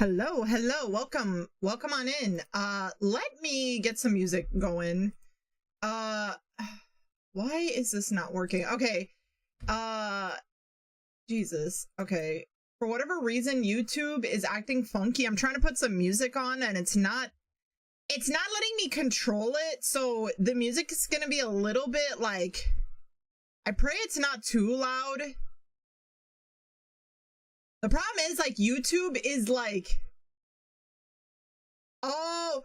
Hello, hello, welcome on in. Let me get some music going. Why is this not working? Okay, Jesus, okay. For whatever reason, YouTube is acting funky. I'm trying to put some music on and it's not letting me control it, so the music is gonna be a little bit like, I pray it's not too loud. The problem is, like, YouTube is like, oh,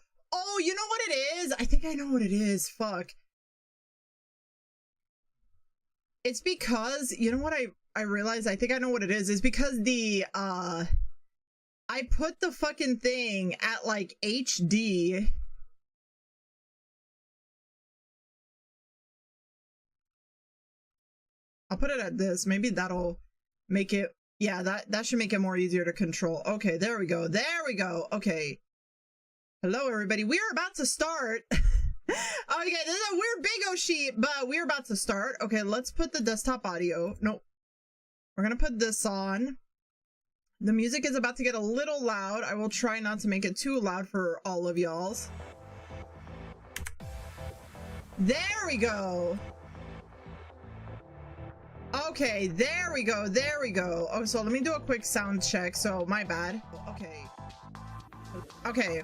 you know what it is? I think I know what it is. Fuck. It's because, you know what I realized? I think I know what it is. It's because the, I put the fucking thing at, like, HD. I'll put it at this. Maybe that'll make it, yeah, that should make it more easier to control. Okay, there we go. There we go. Okay. Hello, everybody. We are about to start. Okay, this is a weird bingo sheet, but we're about to start. Okay, let's put the desktop audio. Nope. We're gonna put this on. The music is about to get a little loud. I will try not to make it too loud for all of y'all's. There we go. Okay, there we go. There we go. Oh, so let me do a quick sound check. So my bad. Okay. Okay.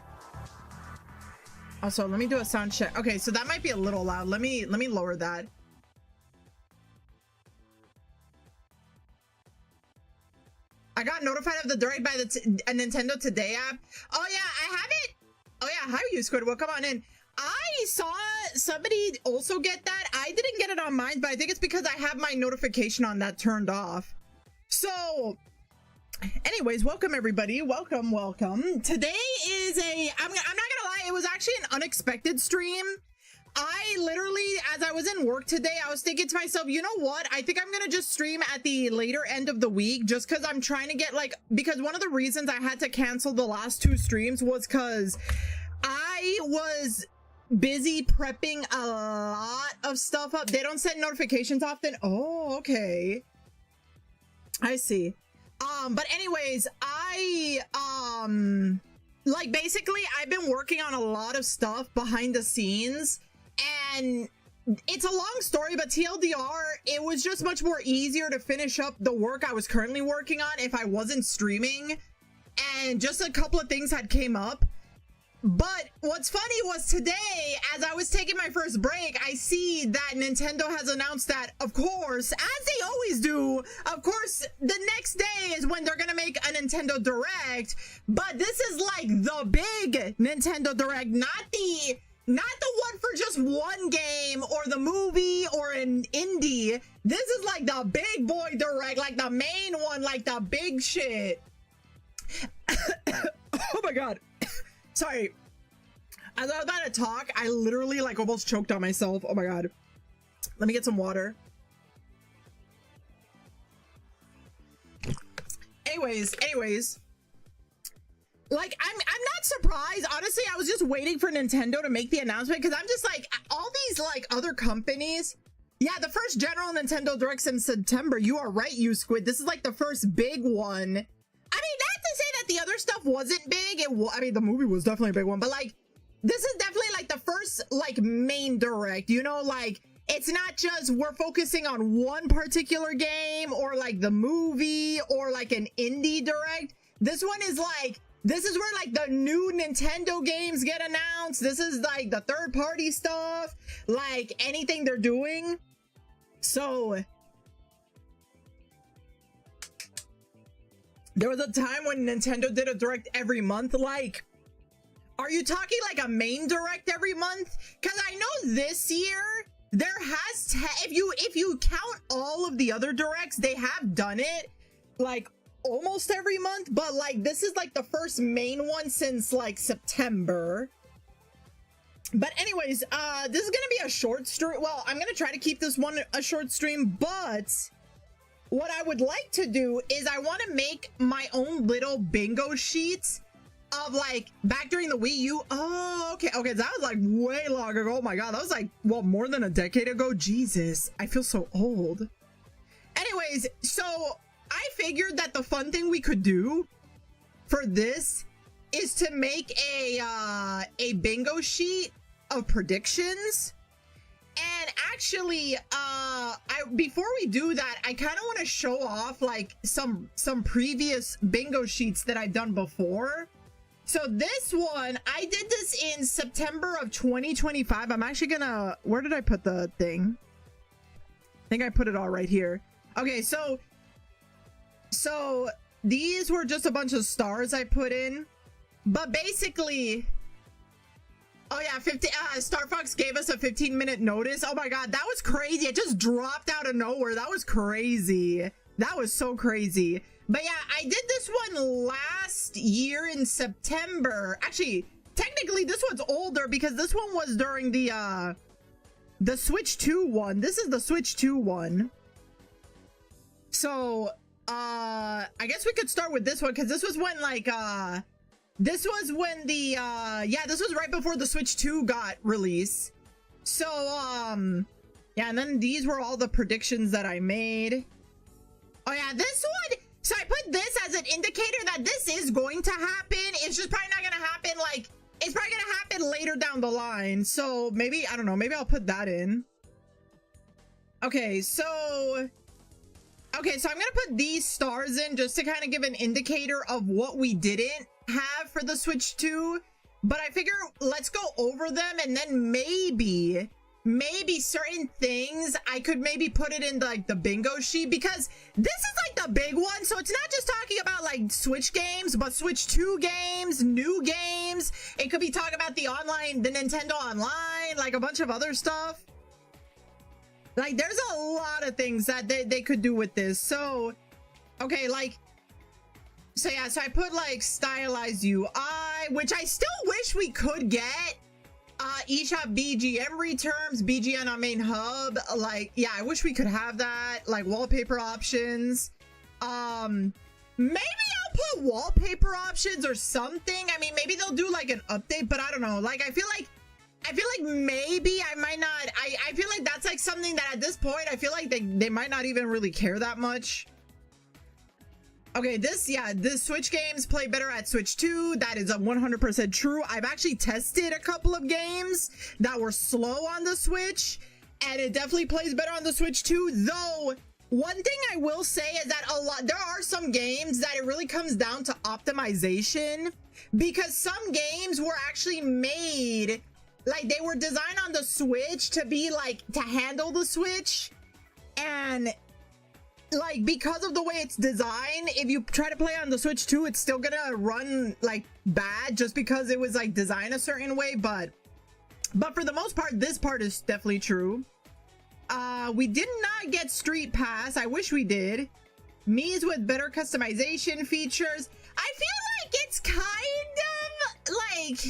Also, let me do a sound check. Okay, so that might be a little loud. Let me lower that. I got notified of the Direct by the Nintendo Today app. Oh yeah, I have it. Oh yeah, hi you Squidward, come on in. I saw somebody also get that. I didn't get it on mine, but I think it's because I have my notification on that turned off. So anyways, welcome everybody. Welcome. Today is I'm not gonna lie, it was actually an unexpected stream. I literally, as I was in work today, I was thinking to myself, you know what? I think I'm gonna just stream at the later end of the week just because I'm trying to get because one of the reasons I had to cancel the last 2 streams was because I was busy prepping a lot of stuff up. They don't send notifications often. Oh, okay. I see. But anyways, basically I've been working on a lot of stuff behind the scenes, and it's a long story, but TLDR, it was just much more easier to finish up the work I was currently working on if I wasn't streaming, and just a couple of things had came up. But what's funny was today, as I was taking my first break, I see that Nintendo has announced that, of course, as they always do, of course, the next day is when they're gonna make a Nintendo Direct. But this is like the big Nintendo Direct, not the one for just one game or the movie or an indie. This is like the big boy Direct, like the main one, like the big shit. Oh my god. Sorry, as I was about to talk, I literally almost choked on myself. Oh my god. Let me get some water. Anyways, like, I'm not surprised. Honestly, I was just waiting for Nintendo to make the announcement because I'm just like, all these other companies. Yeah, the first general Nintendo Directs in September. You are right, you Squid. This is like the first big one. I mean, not to say that the other stuff wasn't big. I mean, the movie was definitely a big one, but this is definitely like the first main Direct, you know, it's not just we're focusing on one particular game or the movie or an indie Direct. This one is this is where the new Nintendo games get announced. This is the third party stuff, anything they're doing. So there was a time when Nintendo did a Direct every month. Are you talking a main Direct every month? Because I know this year there has if you count all of the other Directs, they have done it almost every month, but this is the first main one since September. But anyways, this is gonna be a short stream. Well, I'm gonna try to keep this one a short stream, but what I would like to do is I want to make my own little bingo sheets of back during the Wii U. Oh, okay, that was way long ago. Oh my god, that was well, more than a decade ago. Jesus, I feel so old. Anyways, so I figured that the fun thing we could do for this is to make a bingo sheet of predictions. And actually, before we do that, I kind of want to show off like some previous bingo sheets that I've done before. So this one, I did this in September of 2025. I'm actually gonna, where did I put the thing? I think I put it all right here. Okay, so these were just a bunch of stars I put in, but basically, oh yeah, Star Fox gave us a 15-minute notice. Oh my god, that was crazy. It just dropped out of nowhere. That was crazy. That was so crazy. But yeah, I did this one last year in September. Actually, technically this one's older because this one was during the Switch 2 one. This is the Switch 2 one. So, I guess we could start with this one because this was when like this was when the yeah, this was right before the Switch 2 got released. So yeah, and then these were all the predictions that I made. Oh yeah, this one, so I put this as an indicator that this is going to happen. It's just probably not gonna happen, like it's probably gonna happen later down the line. So maybe, I don't know, maybe I'll put that in. Okay, so I'm gonna put these stars in just to kind of give an indicator of what we didn't have for the Switch 2, but I figure let's go over them, and then maybe certain things I could maybe put it in like the bingo sheet, because this is like the big one. So it's not just talking about like Switch games, but Switch 2 games, new games. It could be talking about the Nintendo Online, like a bunch of other stuff. Like there's a lot of things that they could do with this. So okay, like, so yeah, so I put like stylized UI, which I still wish we could get eShop BGM returns, BGM on main hub. Like, yeah, I wish we could have that. Like wallpaper options. Maybe I'll put wallpaper options or something. I mean, maybe they'll do like an update, but I don't know. Like, I feel like maybe I might not. I feel like that's like something that at this point I feel like they might not even really care that much. Okay, this Switch games play better at Switch 2. That is 100% true. I've actually tested a couple of games that were slow on the Switch, and it definitely plays better on the Switch 2. Though, one thing I will say is that there are some games that it really comes down to optimization, because some games were actually made, like they were designed on the Switch to be like, to handle the Switch, and like because of the way it's designed, if you try to play on the Switch 2, it's still gonna run like bad just because it was like designed a certain way. But for the most part, this part is definitely true. We did not get Street Pass. I wish we did. Mii's with better customization features. I feel like it's kind of like,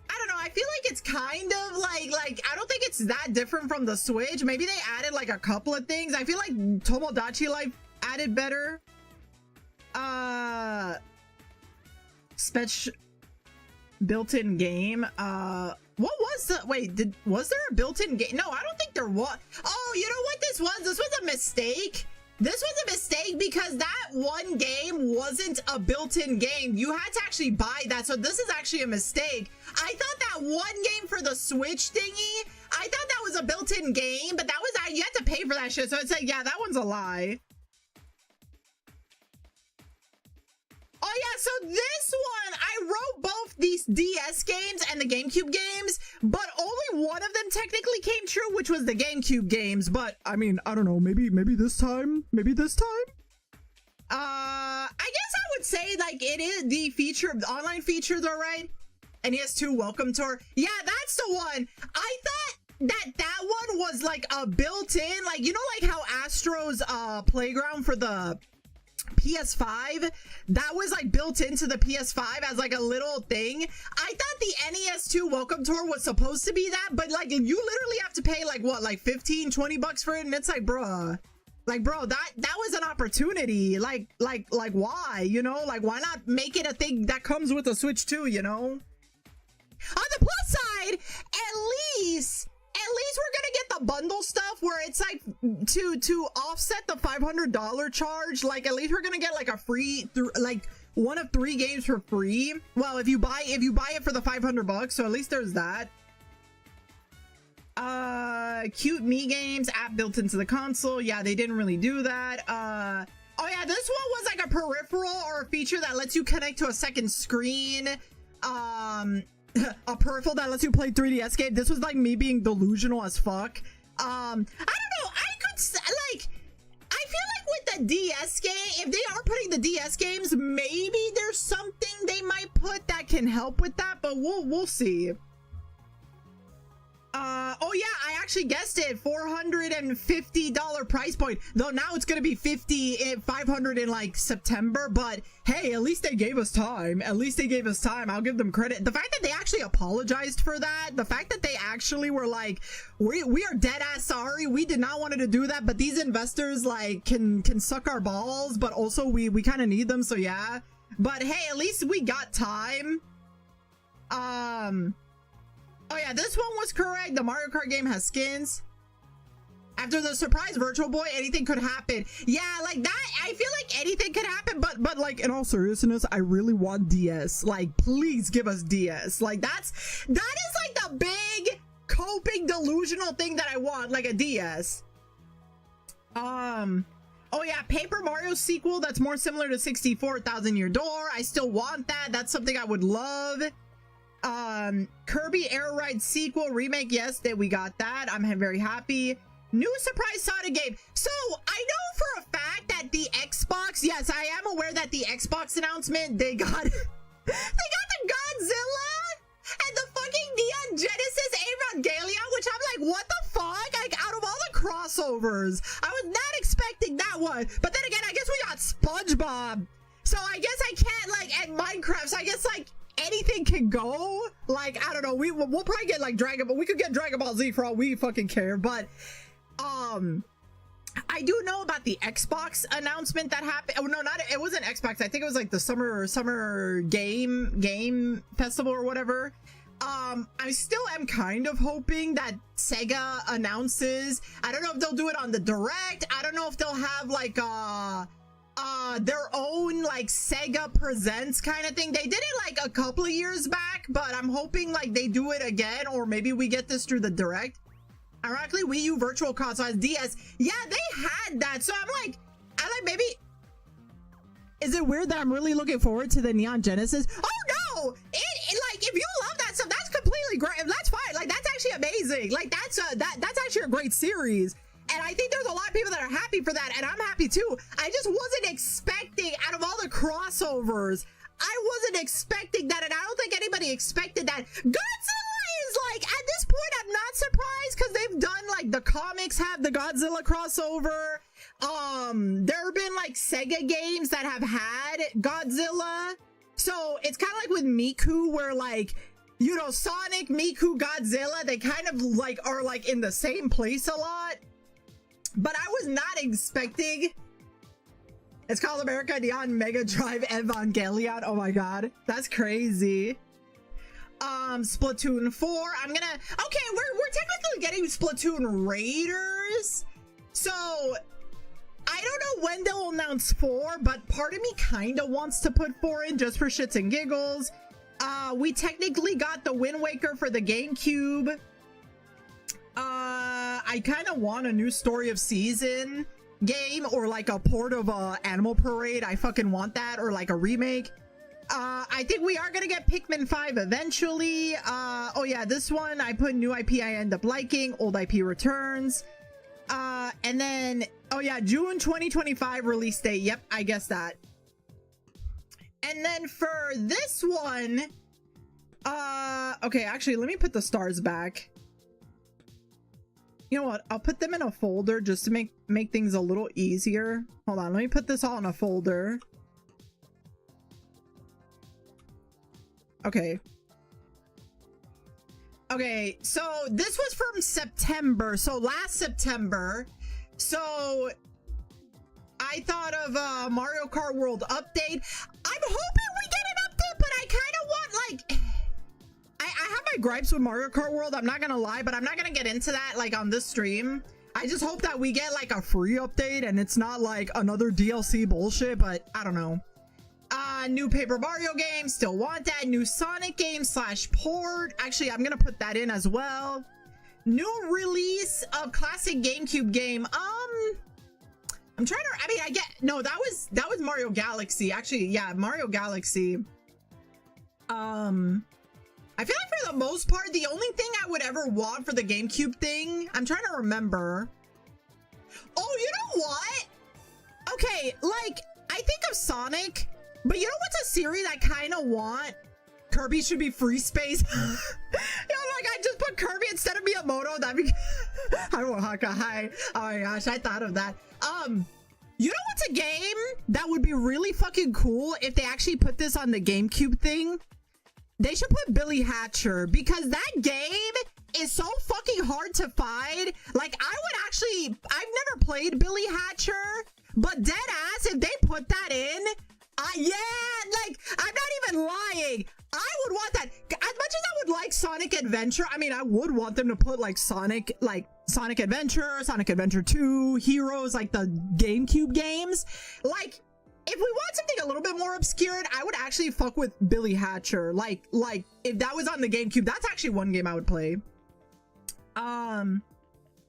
I don't know, I feel like it's kind of like I don't think it's that different from the Switch. Maybe they added like a couple of things. I feel like Tomodachi Life added better. Special built-in game. What was the, wait, was there a built-in game? No, I don't think there was. Oh, you know what this was? This was a mistake. This was a mistake because that one game wasn't a built-in game. You had to actually buy that. So this is actually a mistake. I thought that one game for the Switch thingy, I thought that was a built-in game, but that was, you had to pay for that shit. So it's like, yeah, that one's a lie. Oh yeah, so this one, I wrote both these DS games and the GameCube games, but only one of them technically came true, which was the GameCube games. But I mean, I don't know, maybe this time, I guess I would say like it is the feature, the online features are right. NES 2 Welcome Tour. Yeah, that's the one. I thought that one was like a built-in, like, you know, like how Astro's Playground for the PS5, that was like built into the PS5 as like a little thing. I thought the NES 2 Welcome Tour was supposed to be that, but like you literally have to pay like what, like 15-20 bucks for it, and it's like, bruh, like, bro, that was an opportunity. Like why, you know, like why not make it a thing that comes with a Switch 2, you know? On the plus side, at least we're gonna get the bundle stuff where it's like to offset the $500 charge. Like at least we're gonna get like a free one of 3 games for free. Well, if you buy it for the $500, so at least there's that. Cute Me Games app built into the console. Yeah, they didn't really do that. Oh yeah, this one was like a peripheral or a feature that lets you connect to a second screen. A peripheral that lets you play 3DS game. This was like me being delusional as fuck. I don't know. I feel like with the DS game, if they are putting the DS games, maybe there's something they might put that can help with that, but we'll see. Oh yeah, I actually guessed it. $450 price point. Though now it's gonna be $500 in like September, but hey, at least they gave us time. At least they gave us time. I'll give them credit. The fact that they actually apologized for that, the fact that they actually were like, we are dead ass sorry. We did not want to do that, but these investors like can suck our balls, but also we kind of need them, so yeah. But hey, at least we got time. Oh yeah, this one was correct. The Mario Kart game has skins. After the surprise Virtual Boy, anything could happen. Yeah, like that, I feel like anything could happen, but like in all seriousness, I really want DS. Like, please give us DS. Like that is like the big coping delusional thing that I want, like a DS. Oh yeah, Paper Mario sequel that's more similar to 64 Thousand Year Door. I still want that. That's something I would love. Kirby Air Ride sequel remake, yes, that we got that. I'm very happy. New surprise Sonic game. So I know for a fact that the Xbox, yes, I am aware that the Xbox announcement, they got the Godzilla and the fucking Neon Genesis Evangelion, which I'm like, what the fuck? Like, out of all the crossovers, I was not expecting that one. But then again, I guess we got SpongeBob, so I guess I can't, like, and Minecraft, so I guess like anything can go. Like, I don't know, we'll probably get like we could get Dragon Ball Z for all we fucking care. But I do know about the Xbox announcement that happened. Oh no, it wasn't Xbox. I think it was like the summer game festival or whatever. I still am kind of hoping that Sega announces. I don't know if they'll do it on the Direct. I don't know if they'll have like their own like Sega Presents kind of thing. They did it like a couple of years back, but I'm hoping like they do it again, or maybe we get this through the Direct. Ironically, Wii U Virtual Console has DS. Yeah, they had that, so I'm like maybe. Is it weird that I'm really looking forward to the Neon Genesis? Oh no! It like, if you love that stuff, that's completely great. That's fine. Like, that's actually amazing. Like, that's actually a great series. And I think there's a lot of people that are happy for that, and I'm happy too. I just wasn't expecting, out of all the crossovers, I wasn't expecting that, and I don't think anybody expected that. Godzilla is like, at this point, I'm not surprised, because they've done, like, the comics have the Godzilla crossover. There have been, like, Sega games that have had Godzilla. So it's kind of like with Miku, where, like, you know, Sonic, Miku, Godzilla, they kind of, like, are, like, in the same place a lot. But I was not expecting. It's called America Neon Mega Drive Evangelion. Oh my god, that's crazy. Splatoon 4. I'm gonna. Okay, we're technically getting Splatoon Raiders. So I don't know when they'll announce 4, but part of me kind of wants to put 4 in just for shits and giggles. We technically got the Wind Waker for the GameCube. I kind of want a new Story of Season game, or like a port of Animal Parade. I fucking want that, or like a remake. I think we are gonna get Pikmin 5 eventually. Oh yeah, this one I put new IP I end up liking, old IP returns. And then, oh yeah, June 2025 release date. Yep, I guess that. And then for this one, okay, actually, let me put the stars back. You know what? I'll put them in a folder just to make things a little easier. Hold on, let me put this all in a folder. Okay. Okay, so this was from September. So last September. So I thought of Mario Kart World update. I'm hoping we get an update, but I kind of want, like, I have my gripes with Mario Kart World, I'm not gonna lie, but I'm not gonna get into that like on this stream. I just hope that we get like a free update and it's not like another DLC bullshit, but I don't know. New Paper Mario game, still want that. New Sonic game / port. Actually, I'm gonna put that in as well. New release of classic GameCube game. I'm trying to, I mean, I get, no, that was Mario Galaxy. Actually, yeah, Mario Galaxy. I feel like for the most part, the only thing I would ever want for the GameCube thing, I'm trying to remember. Oh, you know what? Okay, like, I think of Sonic, but you know what's a series I kind of want? Kirby should be Free Space. You know, like, I just put Kirby instead of Miyamoto. That'd be... Hi, Oaxaca, hi. Oh my gosh, I thought of that. You know what's a game that would be really fucking cool if they actually put this on the GameCube thing? They should put Billy Hatcher, because that game is so fucking hard to find. Like, I would actually, I've never played Billy Hatcher, but dead ass, if they put that in, yeah, like, I'm not even lying. I would want that. As much as I would like Sonic Adventure, I mean, I would want them to put like Sonic Adventure, Sonic Adventure 2, Heroes, like the GameCube games. Like, if we want something a little bit more obscured, I would actually fuck with Billy Hatcher. Like if that was on the GameCube, that's actually one game I would play.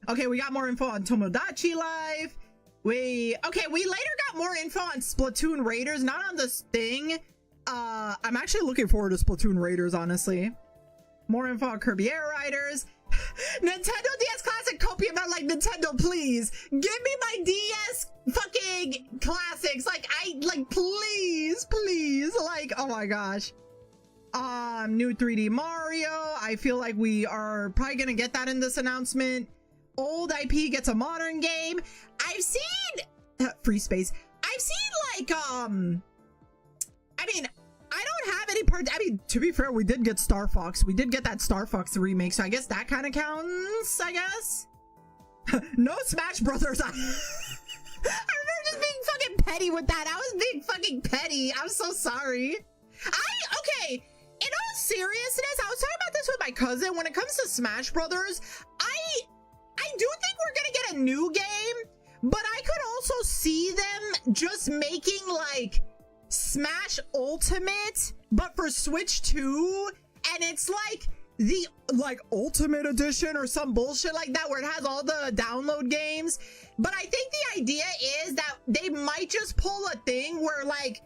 Okay, we got more info on Tomodachi Life. We later got more info on Splatoon Raiders, not on this thing. I'm actually looking forward to Splatoon Raiders, honestly. More info on Kirby Air Riders. Nintendo DS Classic Copium, not like Nintendo, please give me my DS fucking classics. Like, please, like, oh my gosh. New 3D Mario. I feel like we are probably gonna get that in this announcement. Old IP gets a modern game. I've seen Free Space. I've seen like I mean, I don't have any part. I mean, to be fair, we did get Star Fox. We did get that Star Fox remake, so I guess that kind of counts, I guess. No Smash Brothers. I remember just being fucking petty with that. I was being fucking petty. I'm so sorry. Okay, in all seriousness, I was talking about this with my cousin. When it comes to Smash Brothers, I do think we're gonna get a new game, but I could also see them just making like Smash Ultimate, but for Switch 2, and it's like the Ultimate Edition or some bullshit like that, where it has all the download games. But I think the idea is that they might just pull a thing where like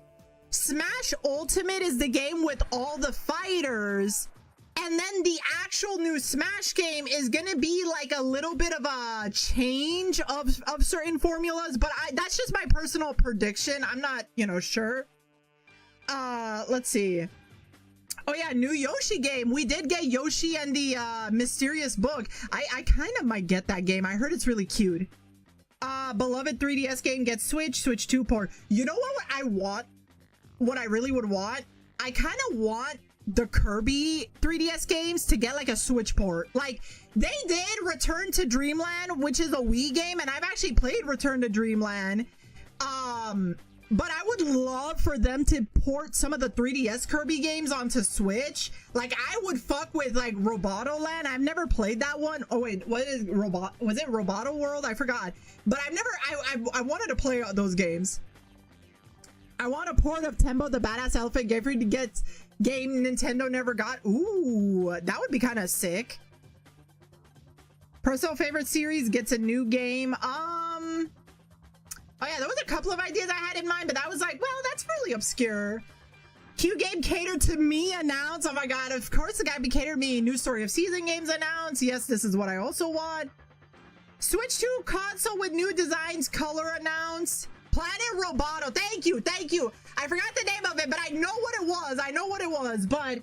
Smash Ultimate is the game with all the fighters, and then the actual new Smash game is gonna be like a little bit of a change of certain formulas. But that's just my personal prediction. I'm not, you know, sure. Let's see. Oh yeah, new Yoshi game. We did get Yoshi and the Mysterious Book. I kind of might get that game. I heard it's really cute. Beloved 3DS game gets Switch 2 port. You know what I want? What I really would want? I kind of want the Kirby 3DS games to get like a Switch port. Like, they did Return to Dreamland, which is a Wii game, and I've actually played Return to Dreamland. But I would love for them to port some of the 3DS Kirby games onto Switch. Like, I would fuck with like Roboto Land. I've never played that one. Oh wait, what is was it Roboto World? I forgot. But I wanted to play those games. I want a port of Tembo the Badass Elephant Game to get game Nintendo never got. Ooh, that would be kind of sick. Personal favorite series gets a new game. Oh yeah, there was a couple of ideas I had in mind, but that was like, well, that's really obscure. Q game catered to me announced. Oh my god, of course the guy be catered to me. New Story of Season games announced. Yes, this is what I also want. Switch 2 console with new designs, color announced. Planet Roboto. Thank you. I forgot the name of it, but I know what it was. But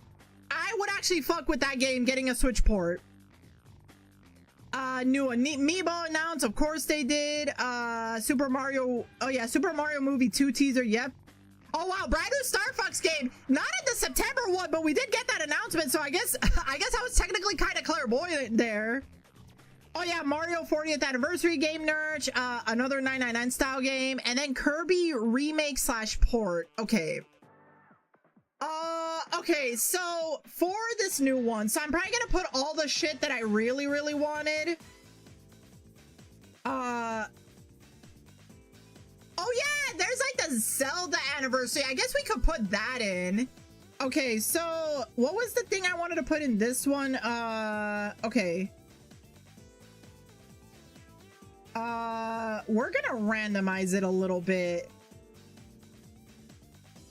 I would actually fuck with that game getting a Switch port. New Amiibo announced. Of course they did. Super Mario. Oh yeah, Super Mario Movie 2 teaser. Yep. Oh wow, brand new Star Fox game. Not in the September one, but we did get that announcement. So I guess I was technically kind of clairvoyant there. Oh yeah, Mario 40th anniversary game nerd. Another 999 style game, and then Kirby remake / port. Okay. Okay, so for this new one, so I'm probably gonna put all the shit that I really wanted. Oh yeah, there's is like the Zelda anniversary. I guess we could put that in. Okay, so what was the thing I wanted to put in this one? Okay. We're gonna randomize it a little bit.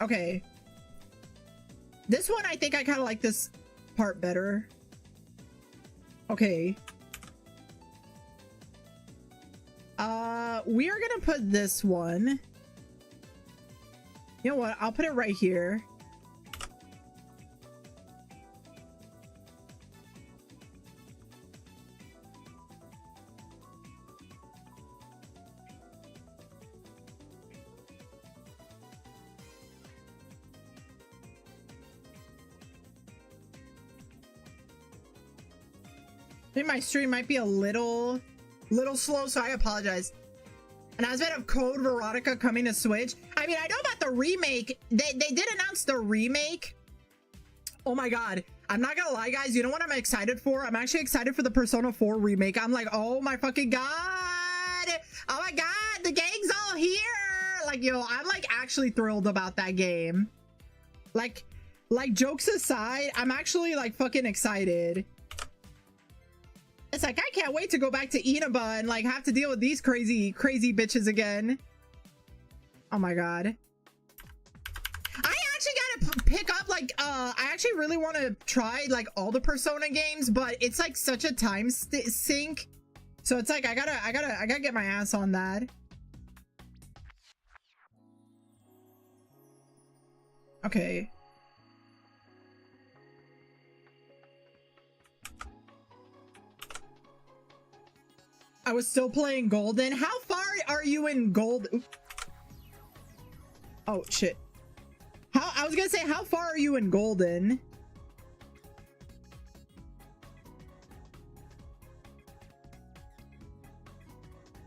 Okay. This one, I think I kind of like this part better. Okay. We are gonna put this one. You know what? I'll put it right here. I think my stream might be a little slow, so I apologize. Announcement of Code Veronica coming to Switch. I mean, I know about the remake. They did announce the remake. Oh my god. I'm not gonna lie, guys. You know what I'm excited for? I'm actually excited for the Persona 4 remake. I'm like, oh my fucking god. Oh my god, the gang's all here. Like, yo, I'm like actually thrilled about that game. Like jokes aside, I'm actually like fucking excited. It's like, I can't wait to go back to Inaba and like have to deal with these crazy bitches again. Oh my god. I actually gotta pick up like, I actually really want to try like all the Persona games, but it's like such a time sink. So it's like, I gotta get my ass on that. Okay. I was still playing Golden. How far are you in Gold? Oh shit. I was gonna say, how far are you in Golden?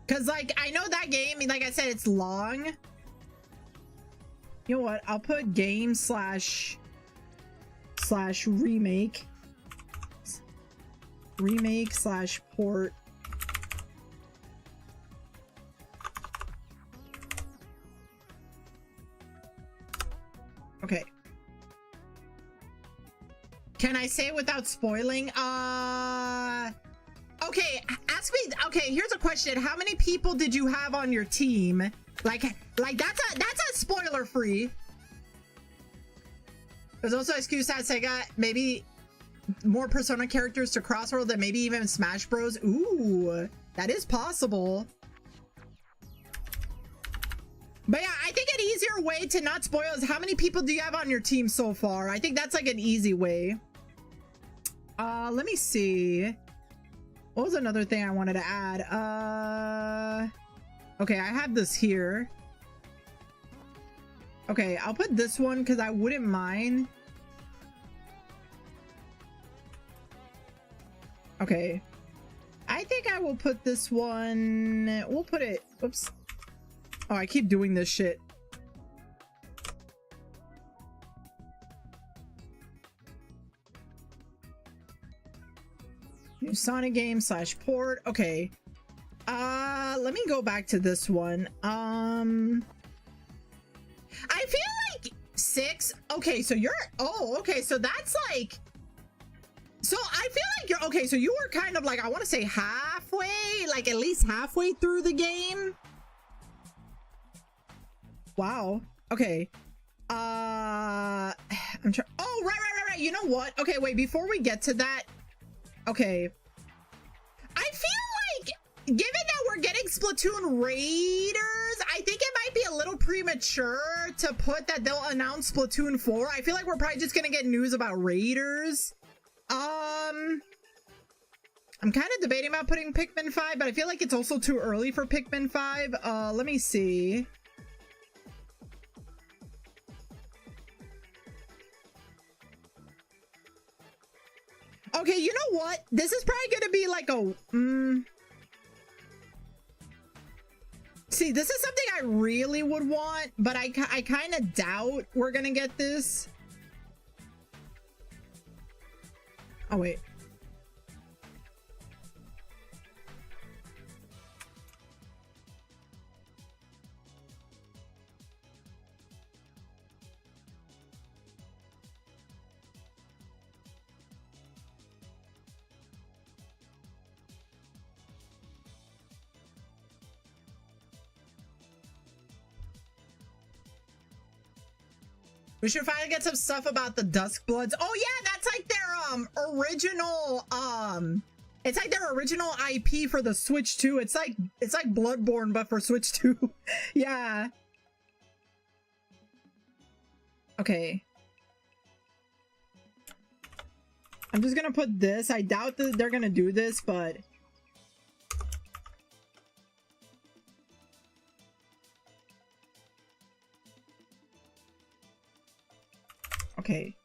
Cause like, I know that game, like I said, it's long. You know what? I'll put game slash remake slash port. Okay. Can I say it without spoiling? Okay, ask me. Okay, here's a question. How many people did you have on your team? Like that's a spoiler free. There's also excuse that Sega maybe more Persona characters to Crossworld than maybe even Smash Bros. Ooh, that is possible. But yeah, I think an easier way to not spoil is how many people do you have on your team so far? I think that's like an easy way. Let me see. What was another thing I wanted to add? Okay, I have this here. Okay, I'll put this one because I wouldn't mind. Okay. I think I will put this one. We'll put it. Oops. Oh, I keep doing this shit. New Sonic game slash port. Okay. Let me go back to this one. I feel like 6. Okay, so you're, oh, okay, so that's like, so I feel like you're, okay, so you were kind of like, I want to say halfway, like at least halfway through the game. Wow. Okay. I'm trying. Oh, right. You know what? Okay, wait, before we get to that. Okay. I feel like, given that we're getting Splatoon Raiders, I think it might be a little premature to put that they'll announce Splatoon 4. I feel like we're probably just gonna get news about Raiders. I'm kind of debating about putting Pikmin 5, but I feel like it's also too early for Pikmin 5. Let me see. Okay, you know what? This is probably gonna be like a see, this is something I really would want, but I kind of doubt we're gonna get this. Oh wait. We should finally get some stuff about the Duskbloods. Oh yeah, that's like their original it's like their original IP for the Switch 2. It's like Bloodborne but for Switch 2. Yeah. Okay. I'm just gonna put this. I doubt that they're gonna do this, but okay.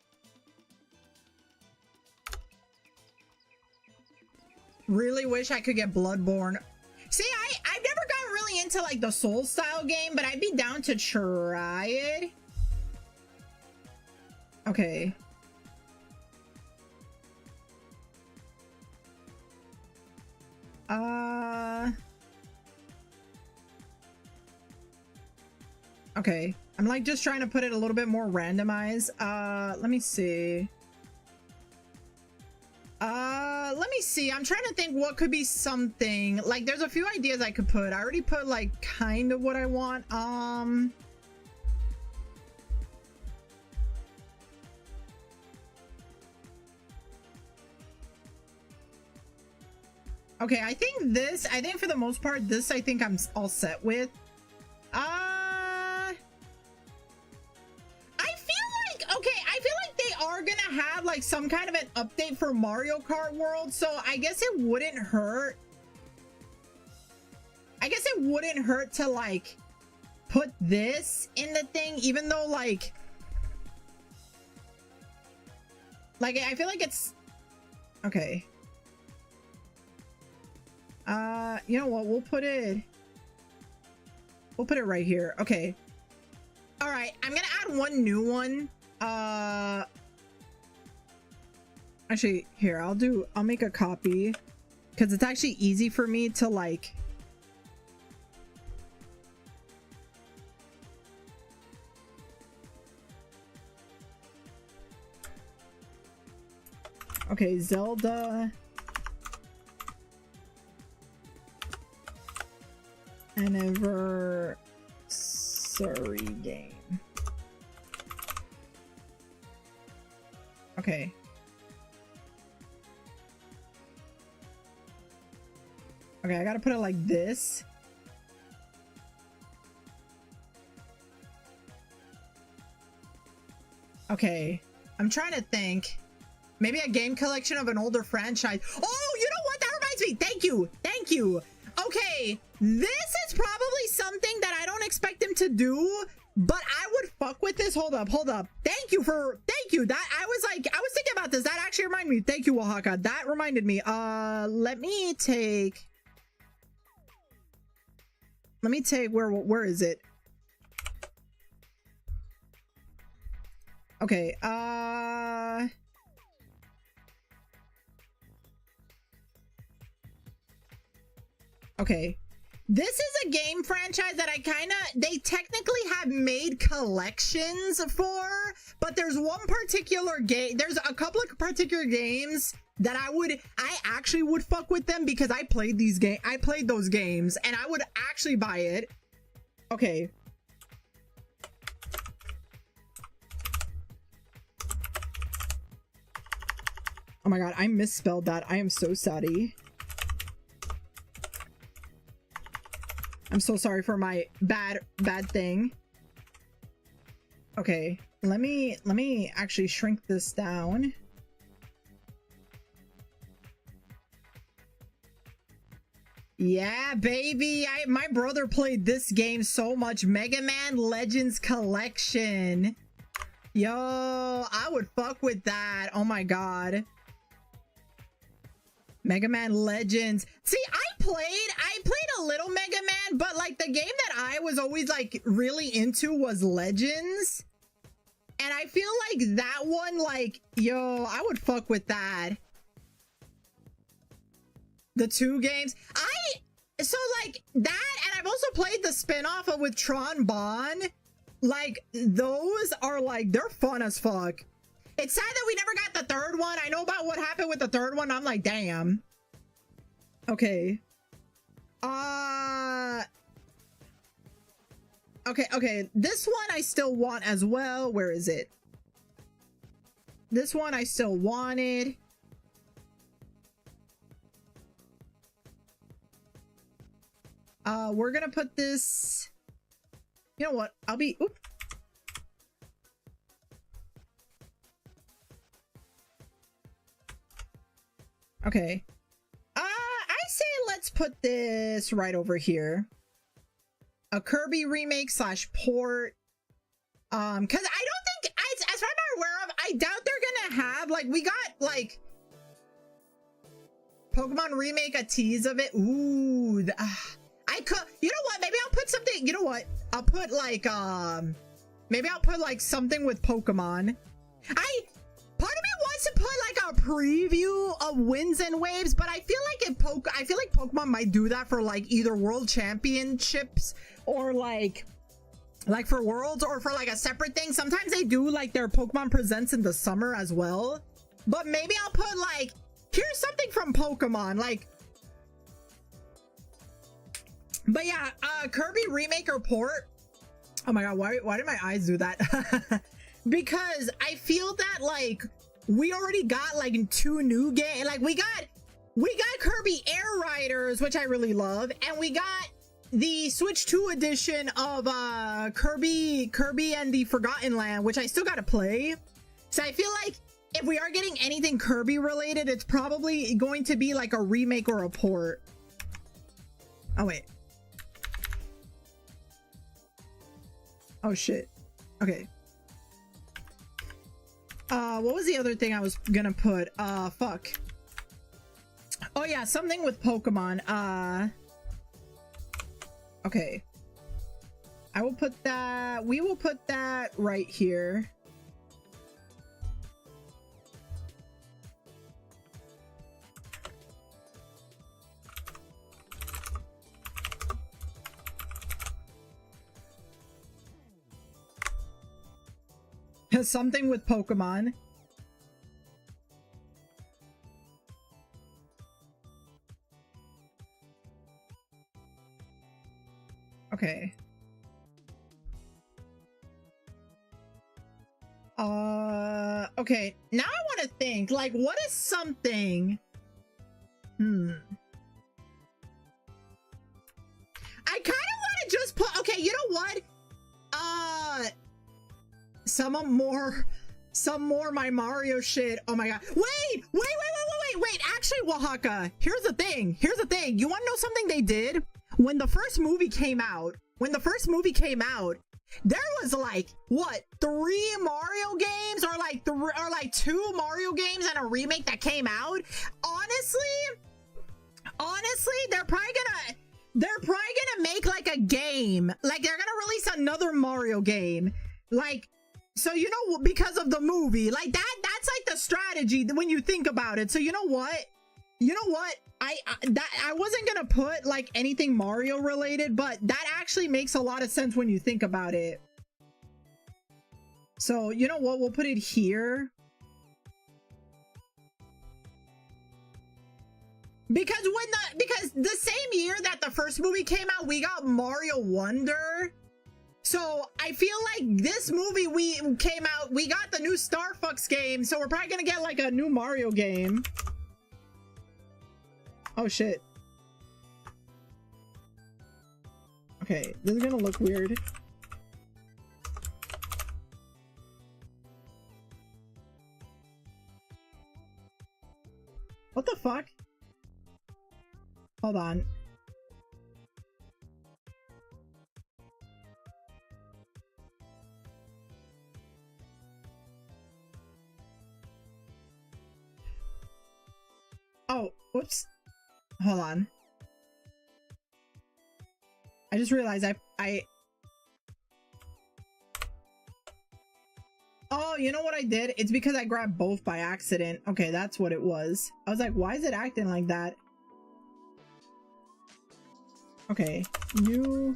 Really wish I could get Bloodborne. See, I've never gotten really into like the Soul style game, but I'd be down to try it. Okay. Okay. I'm like just trying to put it a little bit more randomized. Let me see. Let me see. I'm trying to think what could be something. Like there's a few ideas I could put. I already put like kind of what I want. Okay, I think for the most part, this I think I'm all set with. I feel like they are gonna have like some kind of an update for Mario Kart World, so I guess it wouldn't hurt. I guess it wouldn't hurt to like put this in the thing, even though like I feel like it's okay. You know what? We'll put it right here. Okay. All right. I'm gonna add one new one. Actually, here, I'll make a copy because it's actually easy for me to like. Okay, Zelda Anniversary game. Okay. Okay, I gotta put it like this. Okay, I'm trying to think. Maybe a game collection of an older franchise. Oh, you know what? That reminds me. Thank you. Thank you. Okay, this is probably something that I don't expect them to do, but I would fuck with this. Hold up. Thank you. That I was thinking about this. That actually reminded me. Thank you, Oaxaca. That reminded me. Let me take where is it? Okay, okay. This is a game franchise that they technically have made collections for, but there's one particular game, there's a couple of particular games that I actually would fuck with them because I played those games and I would actually buy it. Okay. Oh my god, I misspelled that. I am so sorry. I'm so sorry for my bad thing. Okay, let me actually shrink this down. Yeah, baby. My brother played this game so much. Mega Man Legends Collection. Yo, I would fuck with that. Oh my god. Mega Man Legends. See, I played a little Mega Man, but like the game that I was always like really into was Legends. And I feel like that one, like, yo, I would fuck with that. The two games. So like that, and I've also played the spin-off with Tron Bonne. Like, those are like, they're fun as fuck. It's sad that we never got the third one. I know about what happened with the third one. I'm like, damn. Okay. Okay. This one I still want as well. Where is it? This one I still wanted. We're gonna put this. You know what? I'll be. Oop. Okay. I say let's put this right over here. A Kirby remake / port. Cause I don't think, as far as I'm aware of, I doubt they're gonna have, like, we got like Pokemon remake, a tease of it. Ooh, I could, you know what? Maybe I'll put something. You know what? I'll put like maybe I'll put like something with Pokemon. Part of me wants to put like a preview of Winds and Waves, but I feel like I feel like Pokemon might do that for like either World Championships or like for Worlds or for like a separate thing. Sometimes they do like their Pokemon Presents in the summer as well. But maybe I'll put like, here's something from Pokemon, like. But yeah, Kirby remake or port. Oh my god, why did my eyes do that? Because I feel that like we already got like 2 new games. Like we got Kirby Air Riders, which I really love, and we got the Switch 2 edition of Kirby and the Forgotten Land, which I still gotta play. So I feel like if we are getting anything Kirby related, it's probably going to be like a remake or a port. Oh wait. Oh shit. Okay. What was the other thing I was gonna put? Fuck. Oh yeah, something with Pokemon. Okay. I will put that, we will put that right here. Something with Pokemon. Okay. Okay. Now I want to think, like, what is something? I kind of want to just put, okay, you know what? Some more my Mario shit. Oh my god. Wait. Actually, Oaxaca, here's the thing. You want to know something they did? When the first movie came out, there was like, what, 3 Mario games or like 2 Mario games and a remake that came out? Honestly, they're probably gonna make like a game. Like they're gonna release another Mario game. Like, so you know, because of the movie, like that's like the strategy when you think about it. So you know what? I wasn't gonna put like anything Mario related, but that actually makes a lot of sense when you think about it. So you know what? We'll put it here. Because the same year that the first movie came out, we got Mario Wonder. So I feel like this movie we got the new Star Fox game, so we're probably gonna get like a new Mario game. Oh shit. Okay, this is gonna look weird. What the fuck? Hold on. Oh, whoops. Hold on. I just realized I Oh, you know what I did? It's because I grabbed both by accident. Okay, that's what it was. I was like, why is it acting like that? Okay, new...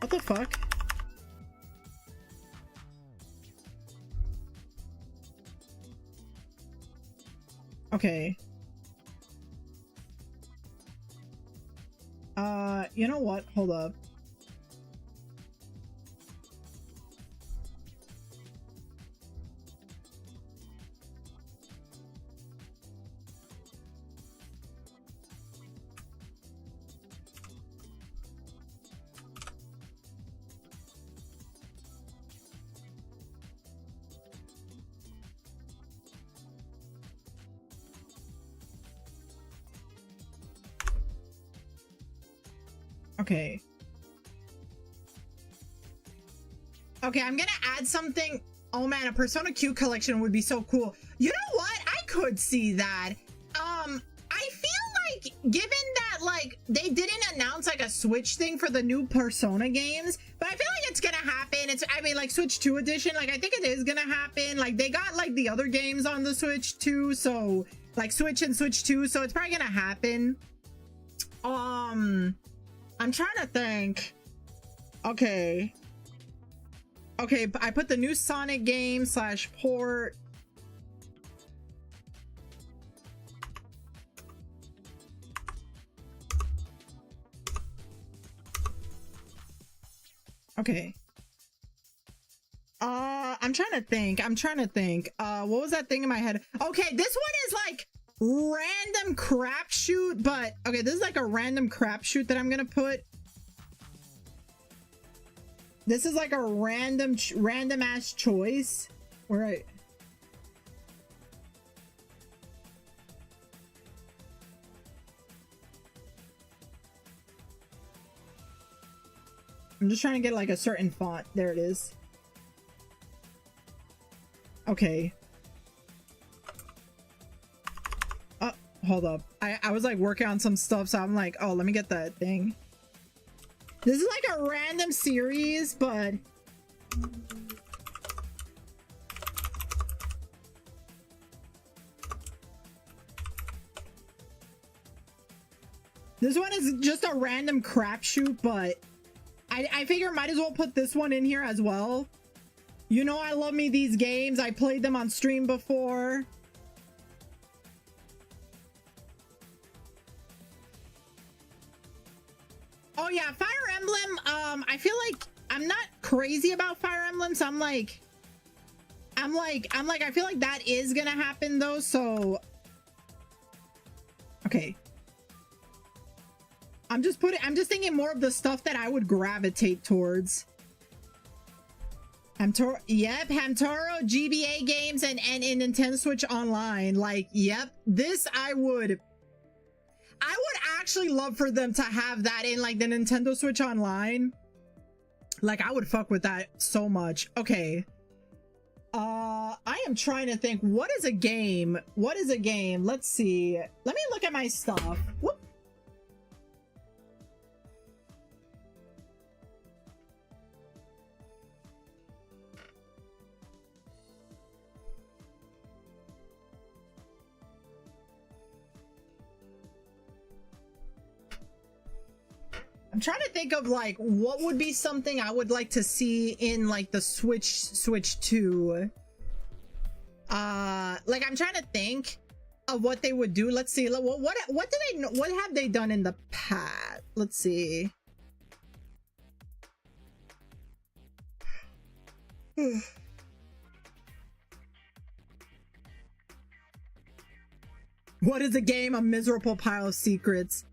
What the fuck? Okay. You know what? Hold up. Okay. Okay, I'm gonna add something. Oh man, a Persona Q collection would be so cool. You know what? I could see that. I feel like, given that like they didn't announce like a Switch thing for the new Persona games, but I feel like it's gonna happen. I mean, like Switch 2 edition, like I think it is gonna happen. Like they got like the other games on the Switch too, so like Switch and Switch 2, so it's probably gonna happen. I'm trying to think. Okay, I put the new Sonic game / port. Okay. I'm trying to think. What was that thing in my head? Okay, this one is like random crapshoot, but okay, this is like a random crapshoot that I'm gonna put. This is like a random ass choice. Where I'm just trying to get like a certain font. There it is. Okay. Oh, hold up. I was like working on some stuff, so I'm like, oh, let me get that thing. This is like a random series, but this one is just a random crapshoot, but I figure might as well put this one in here as well. You know, I love me these games. I played them on stream before. Oh yeah, Fire Emblem. I feel like I'm not crazy about Fire Emblem, so I feel like that is gonna happen though. So okay. I'm just thinking more of the stuff that I would gravitate towards. Hamtaro, GBA games and in Nintendo Switch Online. Like, yep, this I would actually love for them to have that in like the Nintendo Switch Online. Like, I would fuck with that so much. Okay. I am trying to think, what is a game? Let's see. Let me look at my stuff. Whoop. I'm trying to think of like what would be something I would like to see in like the Switch 2. Like I'm trying to think of what they would do. Let's see. What have they done in the past? Let's see. What is a game? A miserable pile of secrets.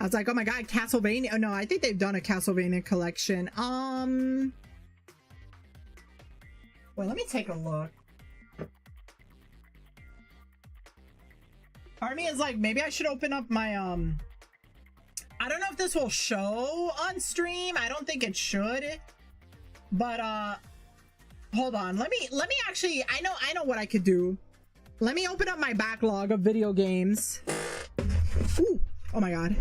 I was like, oh my god, Castlevania. Oh no, I think they've done a Castlevania collection. Wait, let me take a look. Part of me is like, maybe I should open up my I don't know if this will show on stream. I don't think it should. But hold on. Let me actually, I know what I could do. Let me open up my backlog of video games. Ooh, oh my god.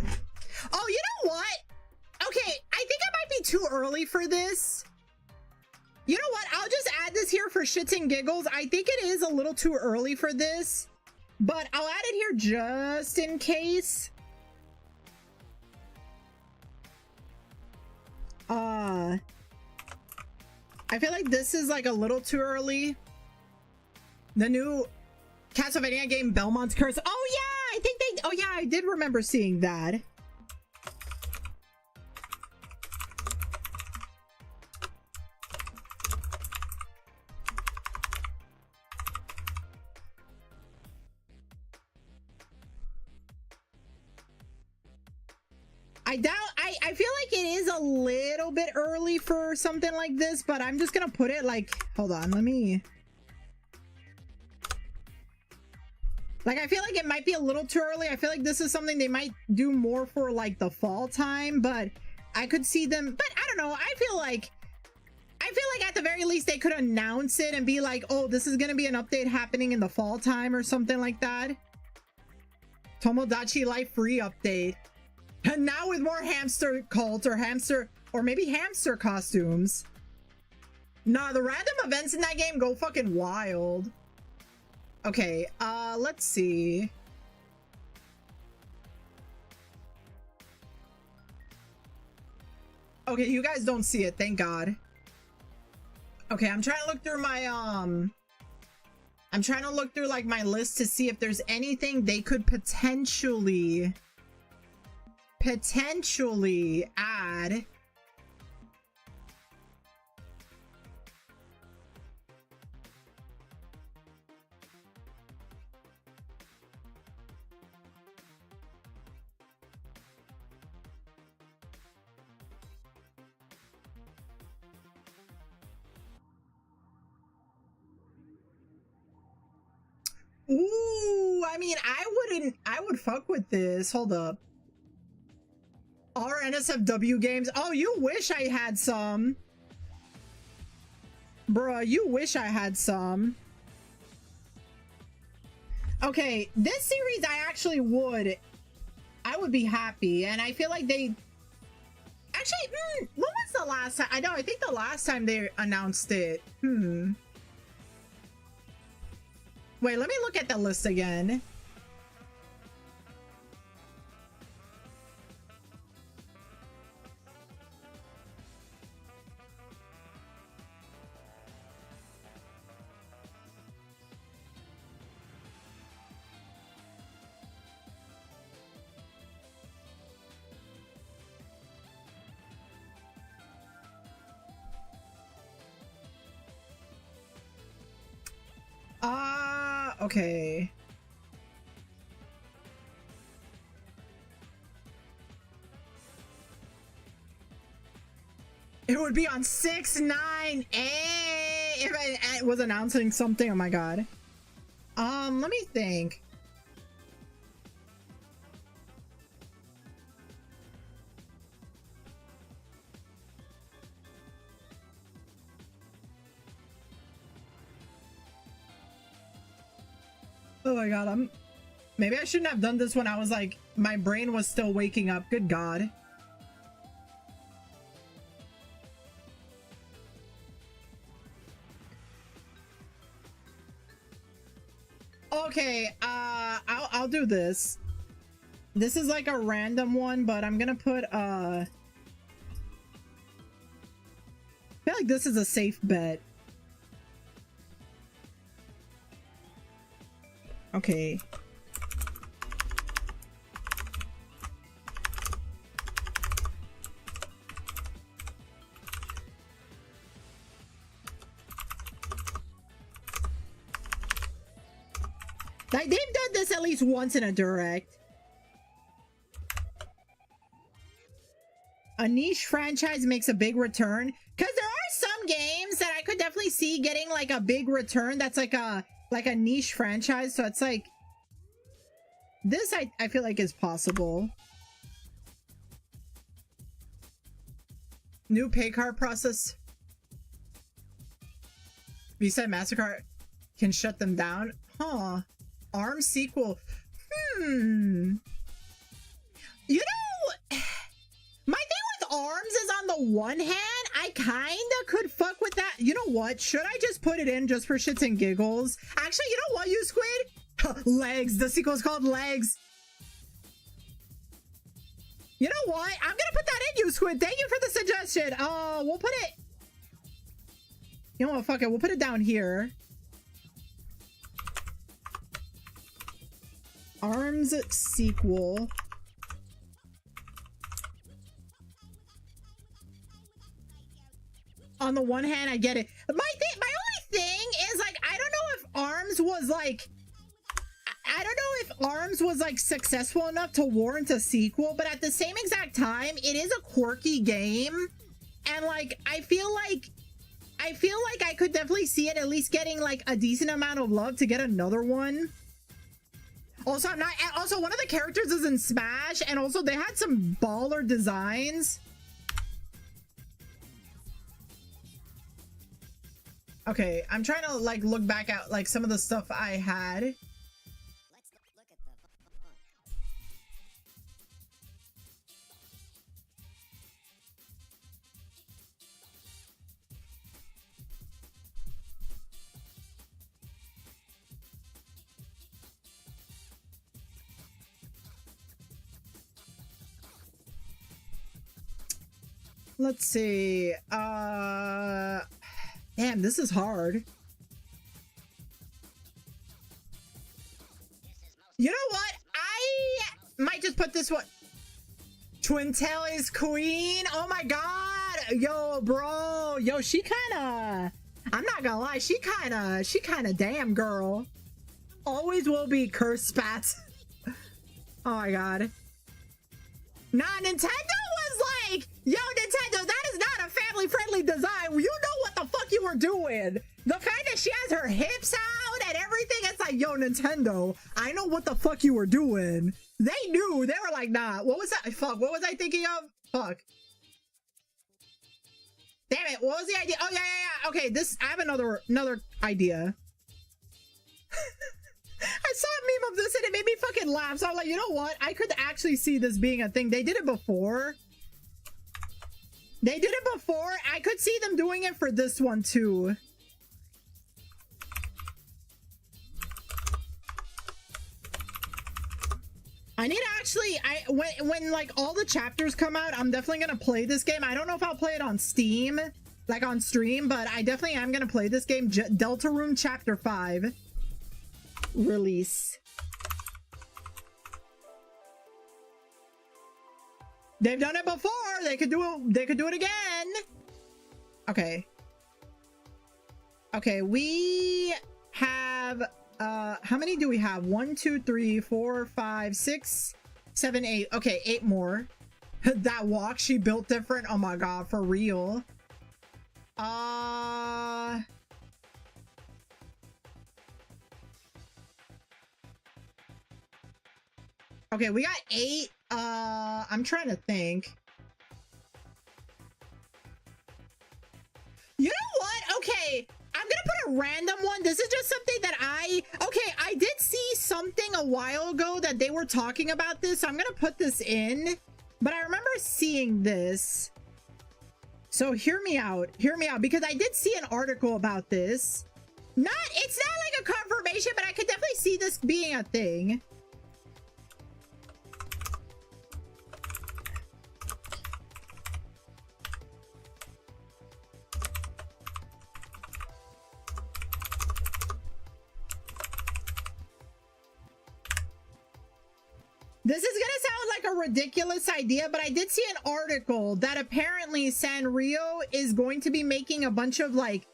Oh, you know what? Okay, I think I might be too early for this. You know what? I'll just add this here for shits and giggles. I think it is a little too early for this, but I'll add it here just in case. I feel like this is like a little too early. The new Castlevania game, Belmont's Curse. Oh yeah, oh yeah, I did remember seeing that. I feel like it is a little bit early for something like this, but I'm just gonna put it like, hold on, let me. Like, I feel like it might be a little too early. I feel like this is something they might do more for like the fall time, but I could see them, but I don't know. I feel like at the very least they could announce it and be like, oh, this is gonna be an update happening in the fall time or something like that. Tomodachi Life free update. And now with more hamster cult or hamster, or maybe hamster costumes. Nah, the random events in that game go fucking wild. Okay, let's see. Okay, you guys don't see it, thank God. Okay, I'm trying to look through my, I'm trying to look through, like, my list to see if there's anything they could potentially add. Ooh, I mean, I would fuck with this. Hold up. Our NSFW games. Oh, you wish I had some. Bruh, you wish I had some. Okay, this series I actually would. I would be happy, and I feel like they... Actually, when was the last time? I think the last time they announced it. Wait, let me look at the list again. Okay. It would be on 6-9 if I was announcing something. Oh my god. Let me think. Oh my god, maybe I shouldn't have done this when I was like, my brain was still waking up. Good god. Okay, I'll do this. This is like a random one, but I'm gonna put, I feel like this is a safe bet. Okay. Like, they've done this at least once in a direct. A niche franchise makes a big return. Because there are some games that I could definitely see getting like a big return that's like a niche franchise. So it's like, this I feel like is possible. New pay card process. Visa and MasterCard can shut them down. Huh. ARMS sequel. You know, my thing with ARMS is, on the one hand, I kinda could fuck with that. You know what? Should I just put it in just for shits and giggles? Actually, you know what, you squid? Legs. The sequel is called Legs. You know what? I'm gonna put that in, you squid. Thank you for the suggestion. We'll put it... You know what? Fuck it. We'll put it down here. ARMS sequel. On the one hand, I get it. My only thing is, like, I don't know if ARMS was like, I don't know if ARMS was like successful enough to warrant a sequel, but at the same exact time, it is a quirky game, and like I feel like I could definitely see it at least getting like a decent amount of love to get another one. Also, I'm not. Also, one of the characters is in Smash, and also they had some baller designs. Okay, I'm trying to like look back at like some of the stuff I had. Let's see. Damn, this is hard. You know what? I might just put this one. Twintel is queen. Oh my god. Yo, bro. Yo, she kinda, I'm not gonna lie, she kinda damn girl. Always will be curse spats. Oh my god. Nah, Nintendo was like, yo, Nintendo, that is not a family-friendly design. You know what the fuck you were doing. The fact that she has her hips out and everything, it's like, yo, Nintendo, I know what the fuck you were doing. They knew. They were like, nah. What was that? Fuck, what was I thinking of? Fuck. Damn it, what was the idea? Oh, yeah. Okay, this, I have another idea. I saw a meme of this and it made me fucking laugh. So I'm like, you know what? I could actually see this being a thing. They did it before. I could see them doing it for this one too. I need to actually, when like all the chapters come out, I'm definitely gonna play this game. I don't know if I'll play it on Steam, like on stream, but I definitely am gonna play this game. Deltarune Chapter 5 release. They've done it before. They could do it again. Okay. Okay, we have how many do we have? 1, 2, 3, 4, 5, 6, 7, 8. Okay, 8 more. That walk she built different. Oh my god, for real. Okay, we got 8. I'm trying to think. You know what? Okay, I'm gonna put a random one. This is just something that I did see something a while ago that they were talking about this, so I'm gonna put this in. But I remember seeing this. So hear me out, because I did see an article about this. It's not like a confirmation, but I could definitely see this being a thing. This is gonna sound like a ridiculous idea, but I did see an article that apparently Sanrio is going to be making a bunch of like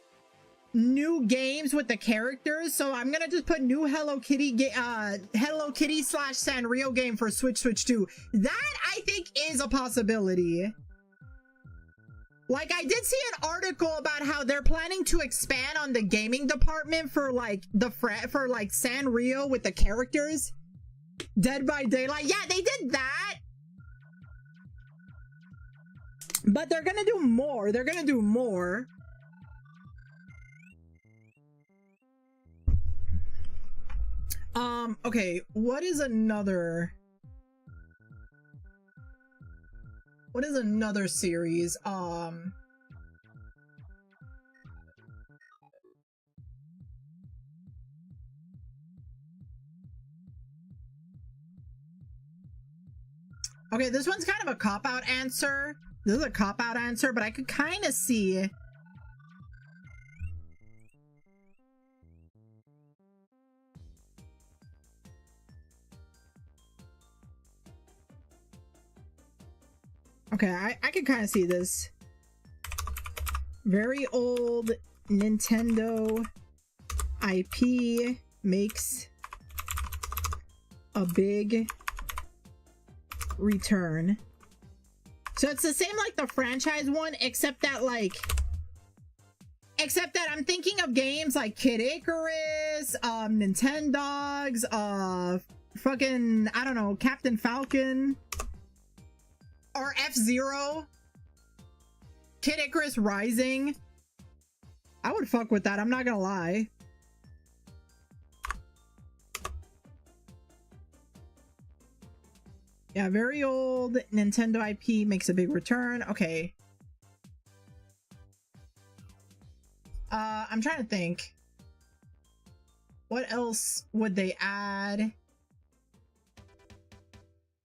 new games with the characters. So I'm gonna just put new Hello Kitty slash Sanrio game for Switch 2. That I think is a possibility. Like, I did see an article about how they're planning to expand on the gaming department for like Sanrio with the characters. Dead by Daylight. Yeah, they did that. But they're gonna do more. Okay, what is another series? Okay, this one's kind of a cop-out answer. This is a cop-out answer, but I could kind of see. Okay, I could kind of see this. Very old Nintendo IP makes a big return. So it's the same like the franchise one, except that I'm thinking of games like Kid Icarus, Nintendogs, fucking, I don't know, Captain Falcon or F-Zero, Kid Icarus Rising. I would fuck with that, I'm not gonna lie. Yeah, very old Nintendo IP makes a big return. Okay. I'm trying to think. What else would they add?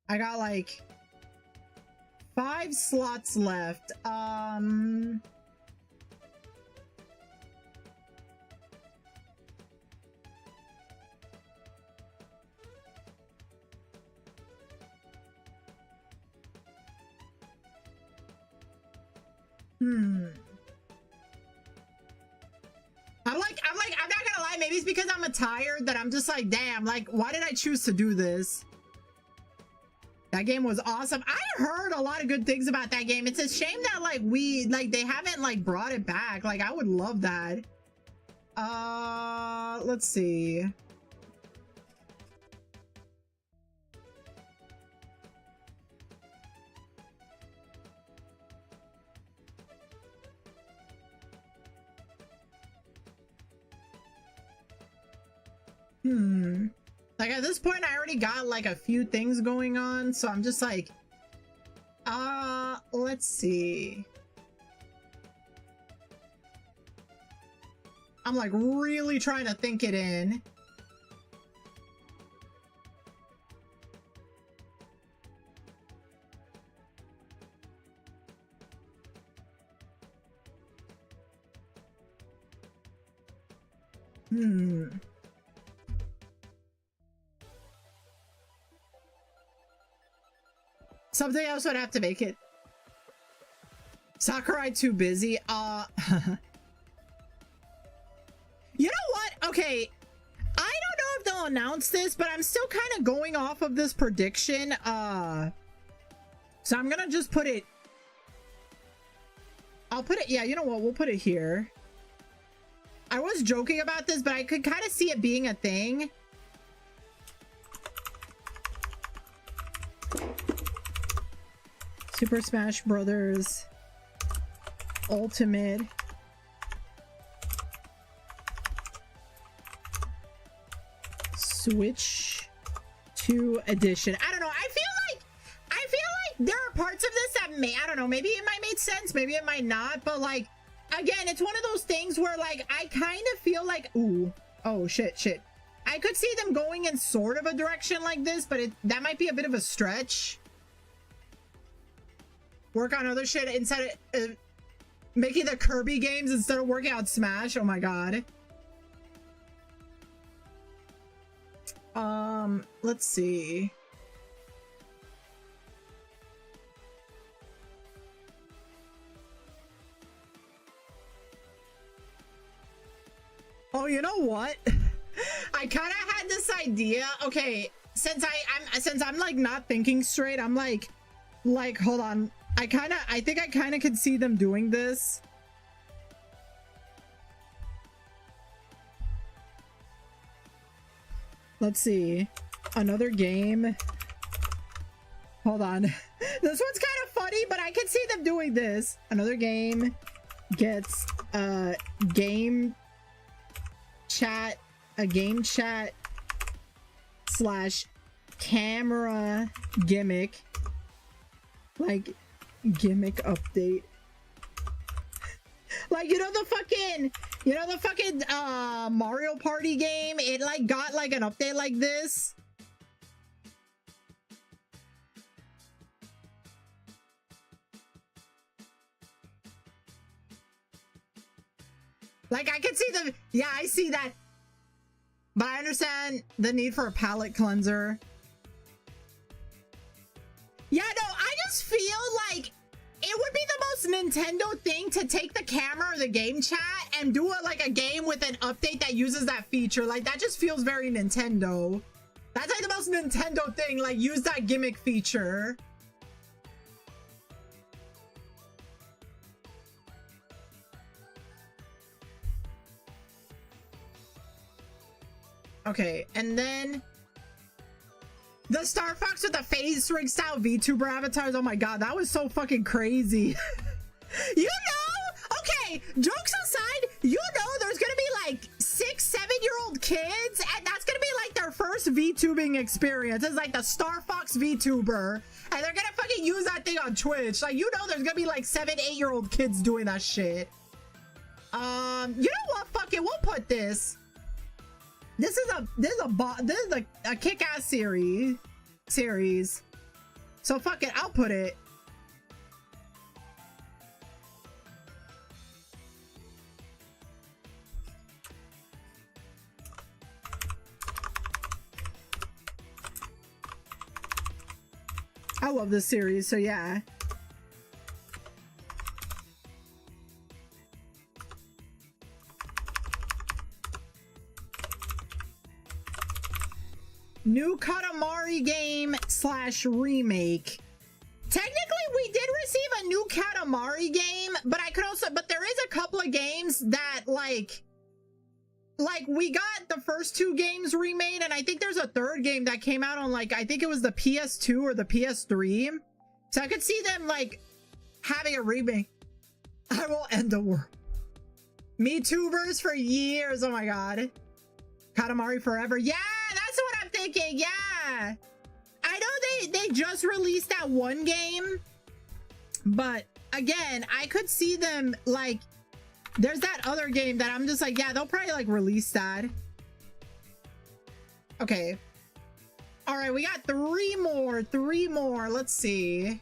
I got like 5 slots left. I'm not gonna lie, maybe it's because I'm tired that I'm just like, damn, like, why did I choose to do this? That game was awesome. I heard a lot of good things about that game. It's a shame that like they haven't like brought it back. Like I would love that. Let's see. Like at this point I already got like a few things going on, so I'm just like, let's see. I'm like really trying to think it in. Something else would have to make it. Sakurai too busy. You know what? Okay. I don't know if they'll announce this, but I'm still kind of going off of this prediction. So I'm gonna just put it. I'll put it. Yeah, you know what? We'll put it here. I was joking about this, but I could kind of see it being a thing. Super Smash Brothers Ultimate Switch 2 Edition. I don't know. I feel like there are parts of this that may, I don't know, maybe it might make sense, maybe it might not, but like, again, it's one of those things where like I kind of feel like, ooh, oh shit, I could see them going in sort of a direction like this, but that might be a bit of a stretch. Work on other shit instead of making the Kirby games instead of working on Smash. Oh my god. Let's see. Oh, you know what? I kind of had this idea. Okay, since I'm like not thinking straight, I'm like hold on. I think I kind of could see them doing this. Let's see. Another game. Hold on. This one's kind of funny, but I can see them doing this. Another game gets a game chat / camera gimmick. Like gimmick update. Like you know the fucking Mario Party game, it like got like an update like this. Like I can see the, yeah, I see that, but I understand the need for a palate cleanser. Yeah, no, I just feel like it would be the most Nintendo thing to take the camera or the game chat and do like a game with an update that uses that feature. Like that just feels very Nintendo. That's like the most Nintendo thing, like use that gimmick feature. Okay, and then The Star Fox with the face ring style VTuber avatars. Oh my god, that was so fucking crazy. You know, okay, jokes aside, you know there's gonna be like 6-7-year-old kids, and that's gonna be like their first VTubing experience. It's like the Star Fox VTuber, and they're gonna fucking use that thing on Twitch. Like, you know there's gonna be like 7-8-year-old kids doing that shit. You know what? Fuck it, we'll put this. This is a kick-ass series. So fuck it, I'll put it. I love this series, so yeah. New Katamari game / remake. Technically, we did receive a new Katamari game, but there is a couple of games that like we got the first 2 games remade, and I think there's a third game that came out on like, I think it was the PS2 or the PS3. So I could see them like having a remake. I will end the world. Me Tubers for years. Oh my god. Katamari forever. Yeah, that's what I'm thinking. Yeah. I know they just released that one game, but again, I could see them like, there's that other game that I'm just like, yeah, they'll probably like release that. Okay. All right, we got 3 more. Let's see.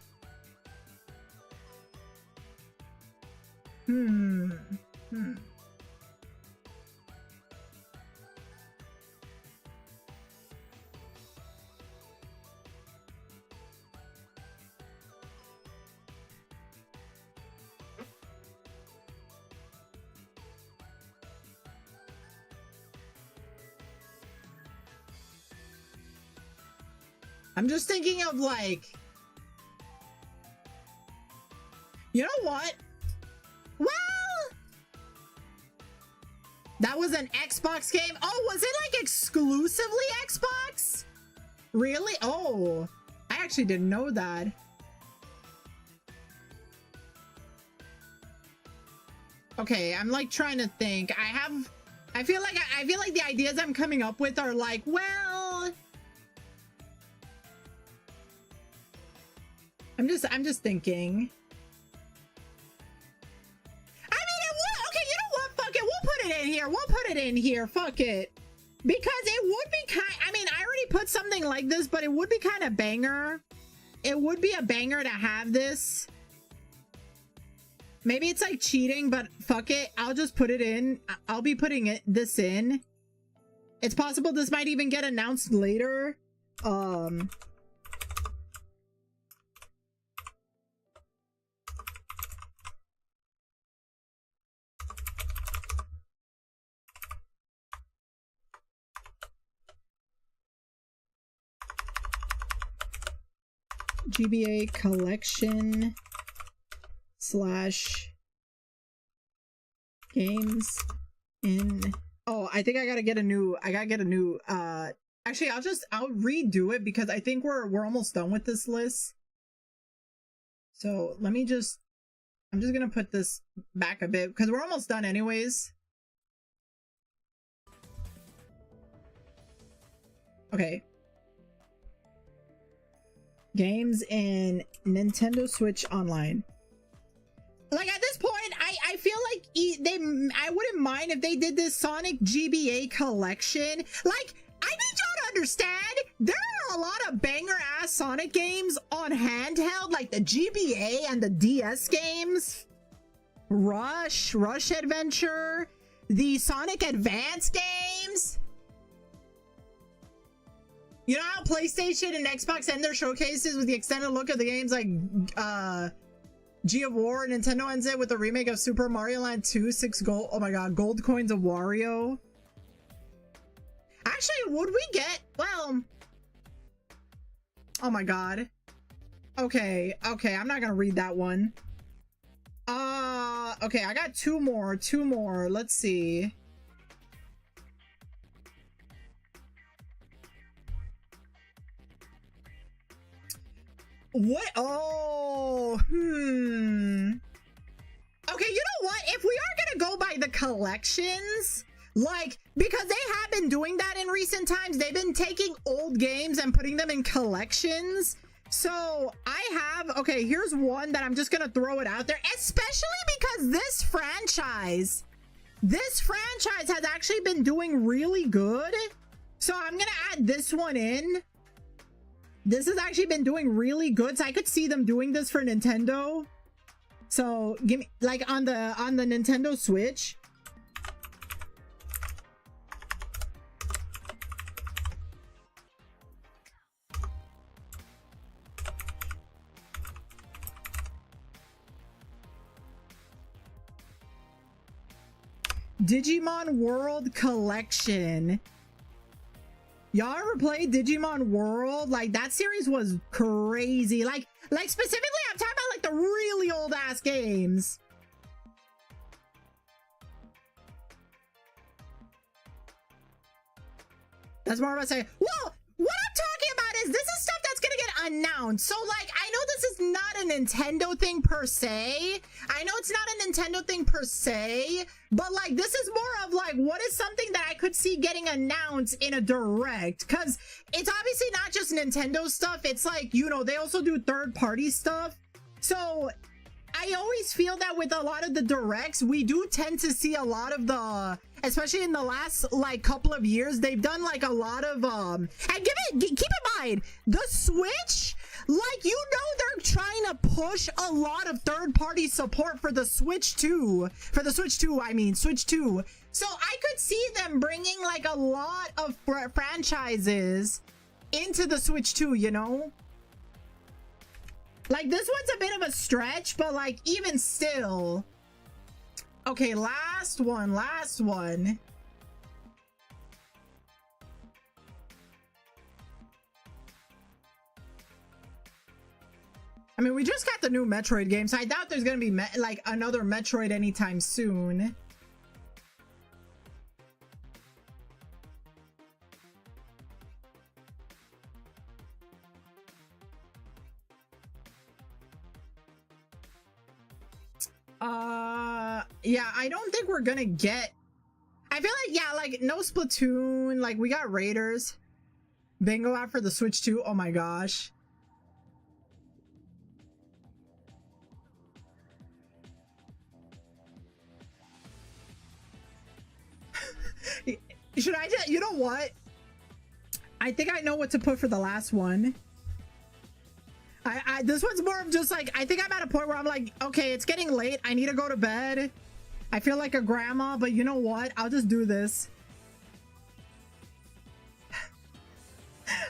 I'm just thinking of like, you know what? Well, that was an Xbox game. Oh, was it like exclusively Xbox? Really? Oh, I actually didn't know that. Okay, I'm like trying to think. I feel like the ideas I'm coming up with are like, well, I'm just thinking. I mean, okay, you know what? Fuck it. We'll put it in here. We'll put it in here. Fuck it. Because it would be I mean, I already put something like this, but it would be kind of banger. It would be a banger to have this. Maybe it's like cheating, but fuck it. I'll just put it in. I'll be putting this in. It's possible this might even get announced later. GBA collection / games in. Oh, I think I gotta get a new actually I'll redo it because I think we're almost done with this list. So I'm just gonna put this back a bit because we're almost done anyways. Okay. Games in Nintendo Switch Online. Like at this point, I feel like I wouldn't mind if they did this Sonic GBA collection. Like, I need y'all to understand, there are a lot of banger ass Sonic games on handheld, like the GBA and the DS games. Rush Adventure, the Sonic Advance games. You know how PlayStation and Xbox end their showcases with the extended look of the games like G of War? Nintendo ends it with a remake of Super Mario Land 2, 6 gold. Oh my god, gold coins of Wario. Actually, would we get, well, oh my god. Okay, I'm not gonna read that one. Okay, I got two more. Let's see. What? Oh, Okay, you know what? If we are gonna go by the collections, like, because they have been doing that in recent times, they've been taking old games and putting them in collections. So I have, okay, here's one that I'm just gonna throw it out there, especially because this franchise has actually been doing really good. So I'm gonna add this one in. This has actually been doing really good, so I could see them doing this for Nintendo. So give me, like, on the Nintendo Switch. Digimon World Collection. Y'all ever played Digimon World? Like, that series was crazy. Like specifically, I'm talking about like the really old ass games. That's more of a say. Well, what I'm talking about is this is stuff that's gonna get announced. So like, I know this is not a Nintendo thing per se. I know it's not a Nintendo thing per se, but like, this is more of like, what is something that I could see getting announced in a direct? Because it's obviously not just Nintendo stuff. It's like, you know, they also do third-party stuff. So I always feel that with a lot of the directs, we do tend to see a lot of the, especially in the last like couple of years, they've done like a lot of and keep in mind, the Switch, like, you know, they're trying to push a lot of third-party support for the Switch 2, I mean Switch 2. So I could see them bringing like a lot of franchises into the Switch 2, you know? Like, this one's a bit of a stretch, but like, even still. Okay, last one. I mean, we just got the new Metroid game, so I doubt there's gonna be like another Metroid anytime soon. Yeah, I don't think we're gonna get, I feel like, yeah, like, no Splatoon. Like, we got Raiders Bingo out for the Switch 2. Oh my gosh. Should I just, you know what? I think I know what to put for the last one. This one's more of just like, I think I'm at a point where I'm like, okay, it's getting late. I need to go to bed. I feel like a grandma, but you know what? I'll just do this.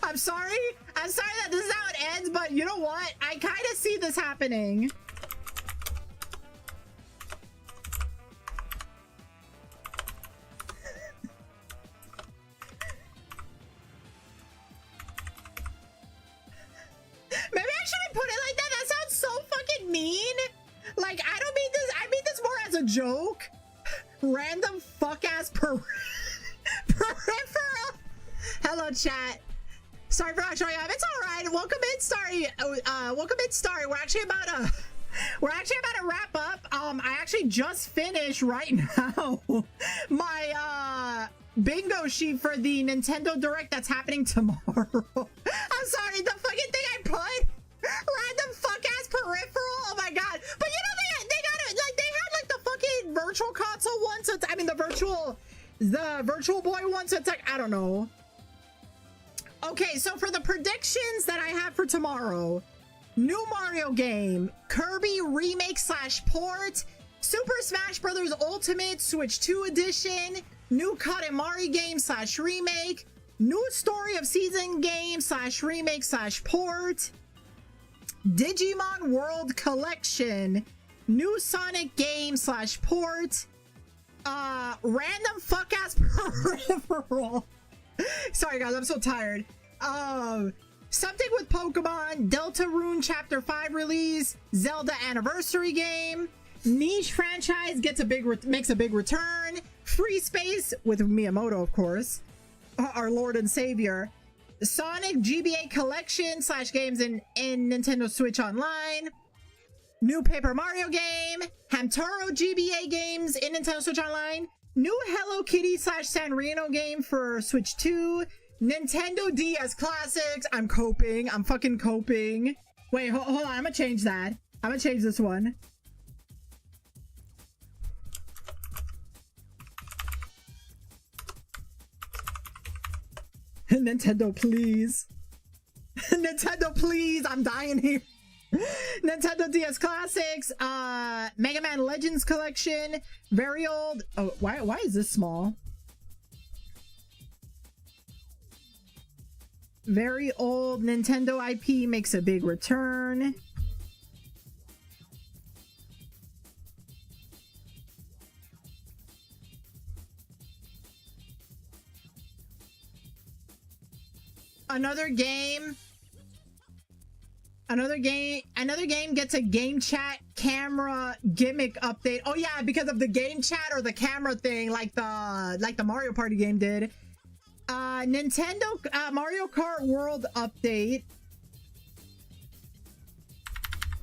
I'm sorry that this is how it ends, but you know what? I kind of see this happening. Maybe I shouldn't put it like that. That sounds so fucking mean. Like, I don't mean this. I mean this more as a joke. Random fuck ass peripheral. Hello, chat. Sorry for not showing up. It's all right. Welcome in, Starry. Welcome in, Starry. We're actually about to wrap up. I actually just finished right now my bingo sheet for the Nintendo Direct that's happening tomorrow. I'm sorry, the fucking thing I put, random fuck ass peripheral. Oh my god! But you know they got it. Like, they had like the fucking virtual console one. So it's, I mean the virtual boy one. So it's like, I don't know. Okay, so for the predictions that I have for tomorrow, new Mario game, Kirby remake / port, Super Smash Bros. Ultimate Switch 2 edition, new Katamari game / remake, new Story of Season game / remake / port, Digimon World Collection, new Sonic game / port, random fuck ass peripheral. Sorry guys, I'm so tired. Something with Pokemon, Deltarune Chapter 5 release, Zelda anniversary game, niche franchise makes a big return, Free Space with Miyamoto, of course, our Lord and Savior, Sonic GBA Collection / games in Nintendo Switch Online. New Paper Mario game. Hamtaro GBA games in Nintendo Switch Online. New Hello Kitty / Sanrino game for Switch 2. Nintendo DS Classics. I'm coping. I'm fucking coping. Wait, hold on. I'm gonna change that. I'm gonna change this one. Nintendo, please. Nintendo, please. I'm dying here. Nintendo DS Classics, Mega Man Legends Collection, very old. Oh, why is this small? Very old Nintendo IP makes a big return. Another game gets a game chat camera gimmick update. Oh yeah, because of the game chat or the camera thing, like the Mario Party game did. Nintendo Mario Kart World update.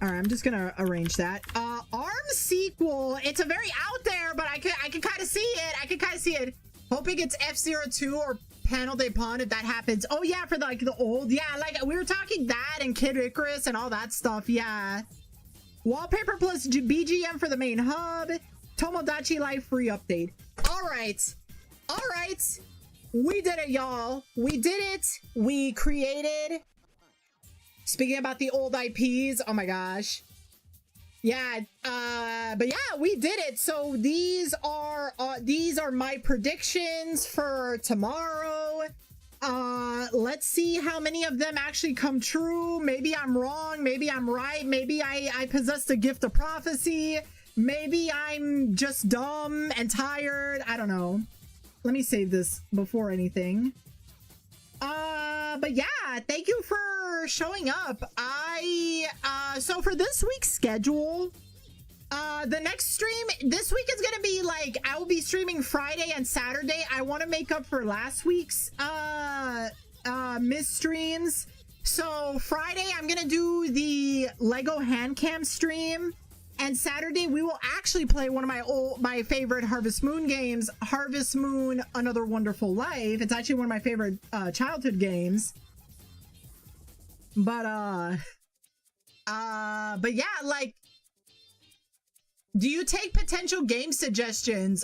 All right, I'm just gonna arrange that. ARMS sequel. It's a very out there, but I can kind of see it. Hoping it's F-Zero 2 or Panel de Pon if that happens. Oh yeah, for like the old, yeah, like we were talking that and Kid Icarus and all that stuff. Yeah. Wallpaper plus BGM for the main hub. Tomodachi Life free update. All right. We did it, y'all. We did it. We created. Speaking about the old IPs. Oh my gosh. Yeah, but yeah, we did it. So these are my predictions for tomorrow. Let's see how many of them actually come true. Maybe I'm wrong, maybe I'm right, maybe I possess the gift of prophecy, maybe I'm just dumb and tired. I don't know. Let me save this before anything. But yeah, thank you for showing up. So for this week's schedule, the next stream this week is gonna be like, I will be streaming Friday and Saturday. I want to make up for last week's missed streams. So Friday I'm gonna do the Lego hand cam stream, and Saturday we will actually play one of my favorite Harvest Moon games, Harvest Moon Another Wonderful Life. It's actually one of my favorite childhood games. But yeah, like, do you take potential game suggestions?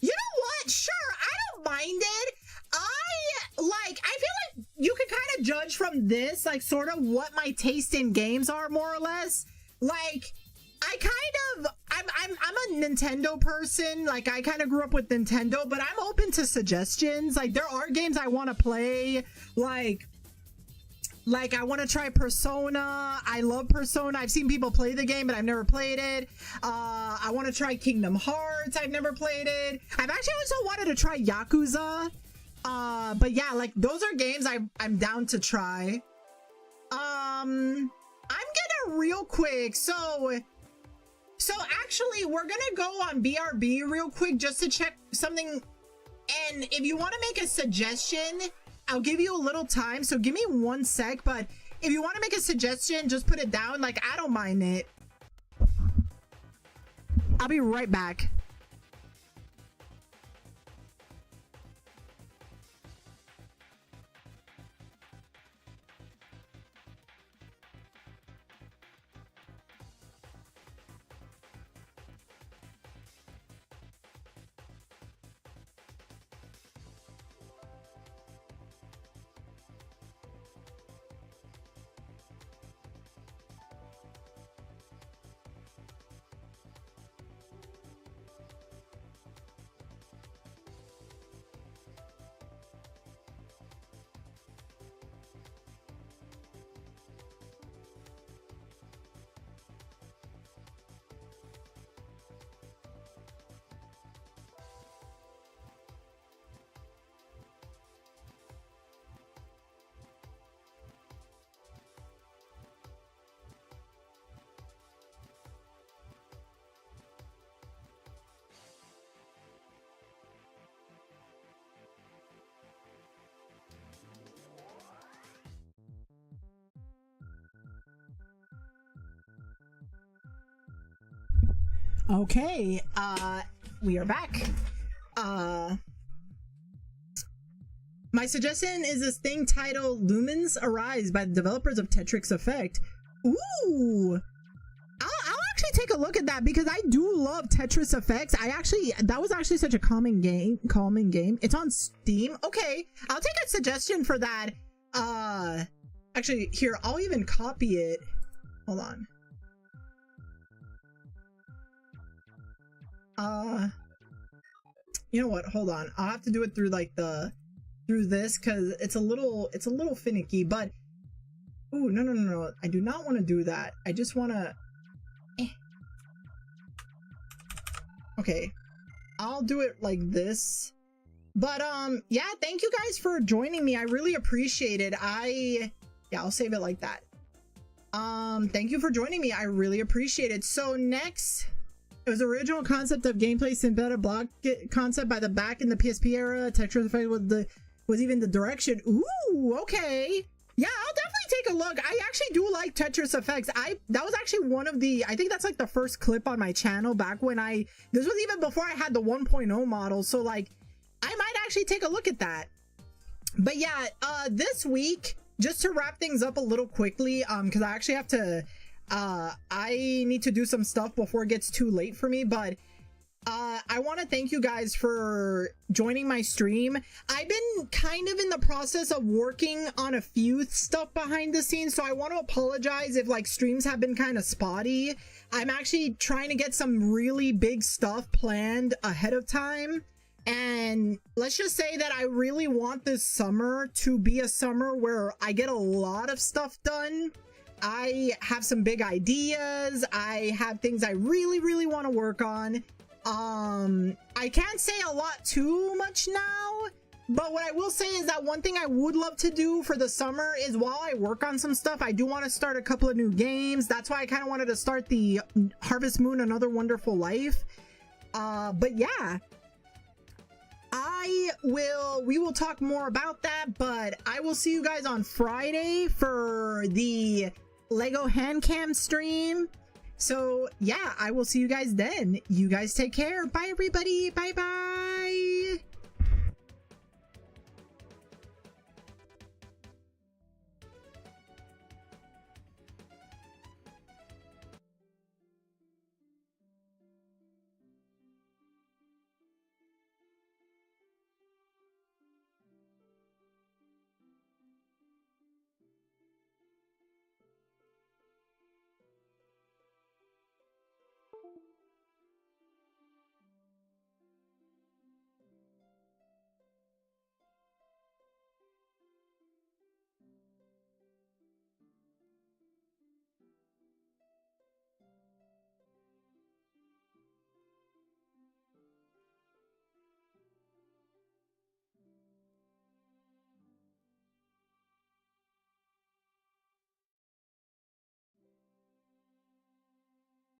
You know what? Sure, I don't mind it. I feel like you can kind of judge from this, like, sort of what my taste in games are, more or less. Like, I'm a Nintendo person. Like, I kind of grew up with Nintendo, but I'm open to suggestions. Like, there are games I want to play. Like, I want to try Persona. I love Persona. I've seen people play the game, but I've never played it. I want to try Kingdom Hearts. I've never played it. I've actually also wanted to try Yakuza. But yeah, like, those are games I'm down to try. I'm gonna real quick. So actually, we're gonna go on BRB real quick just to check something. And if you want to make a suggestion, I'll give you a little time, so give me 1 sec. But if you want to make a suggestion, just put it down. Like, I don't mind it. I'll be right back. Okay, we are back. My suggestion is this thing titled Lumens Arise by the developers of Tetris Effect. Ooh! I'll actually take a look at that because I do love Tetris Effects. That was actually such a calming game. It's on Steam. Okay, I'll take a suggestion for that. Actually, here, I'll even copy it. Hold on. You know what? Hold on. I'll have to do it through like through this because it's a little finicky, but ooh, no. I do not want to do that. I just want to Okay. I'll do it like this. But yeah, thank you guys for joining me. I really appreciate it. Yeah, I'll save it like that. Thank you for joining me. I really appreciate it. So next, it was original concept of gameplay synthetic block concept by the back in the PSP era. Tetris Effect was even the direction. Ooh, okay. Yeah, I'll definitely take a look. I actually do like Tetris Effects. That was actually one of the, I think that's like the first clip on my channel back when this was even before I had the 1.0 model. So like, I might actually take a look at that. But yeah, this week, just to wrap things up a little quickly, because I actually have to, I need to do some stuff before it gets too late for me, but I want to thank you guys for joining my stream. I've been kind of in the process of working on a few stuff behind the scenes, so I want to apologize if like streams have been kind of spotty. I'm actually trying to get some really big stuff planned ahead of time. And let's just say that I really want this summer to be a summer where I get a lot of stuff done. I have some big ideas. I have things I really want to work on. I can't say a lot too much now, but what I will say is that one thing I would love to do for the summer is while I work on some stuff, I do want to start a couple of new games. That's why I kind of wanted to start the Harvest Moon Another Wonderful Life. But yeah, we will talk more about that, but I will see you guys on Friday for the Lego Handcam stream. So yeah, I will see you guys then. You guys take care. Bye everybody. Bye bye.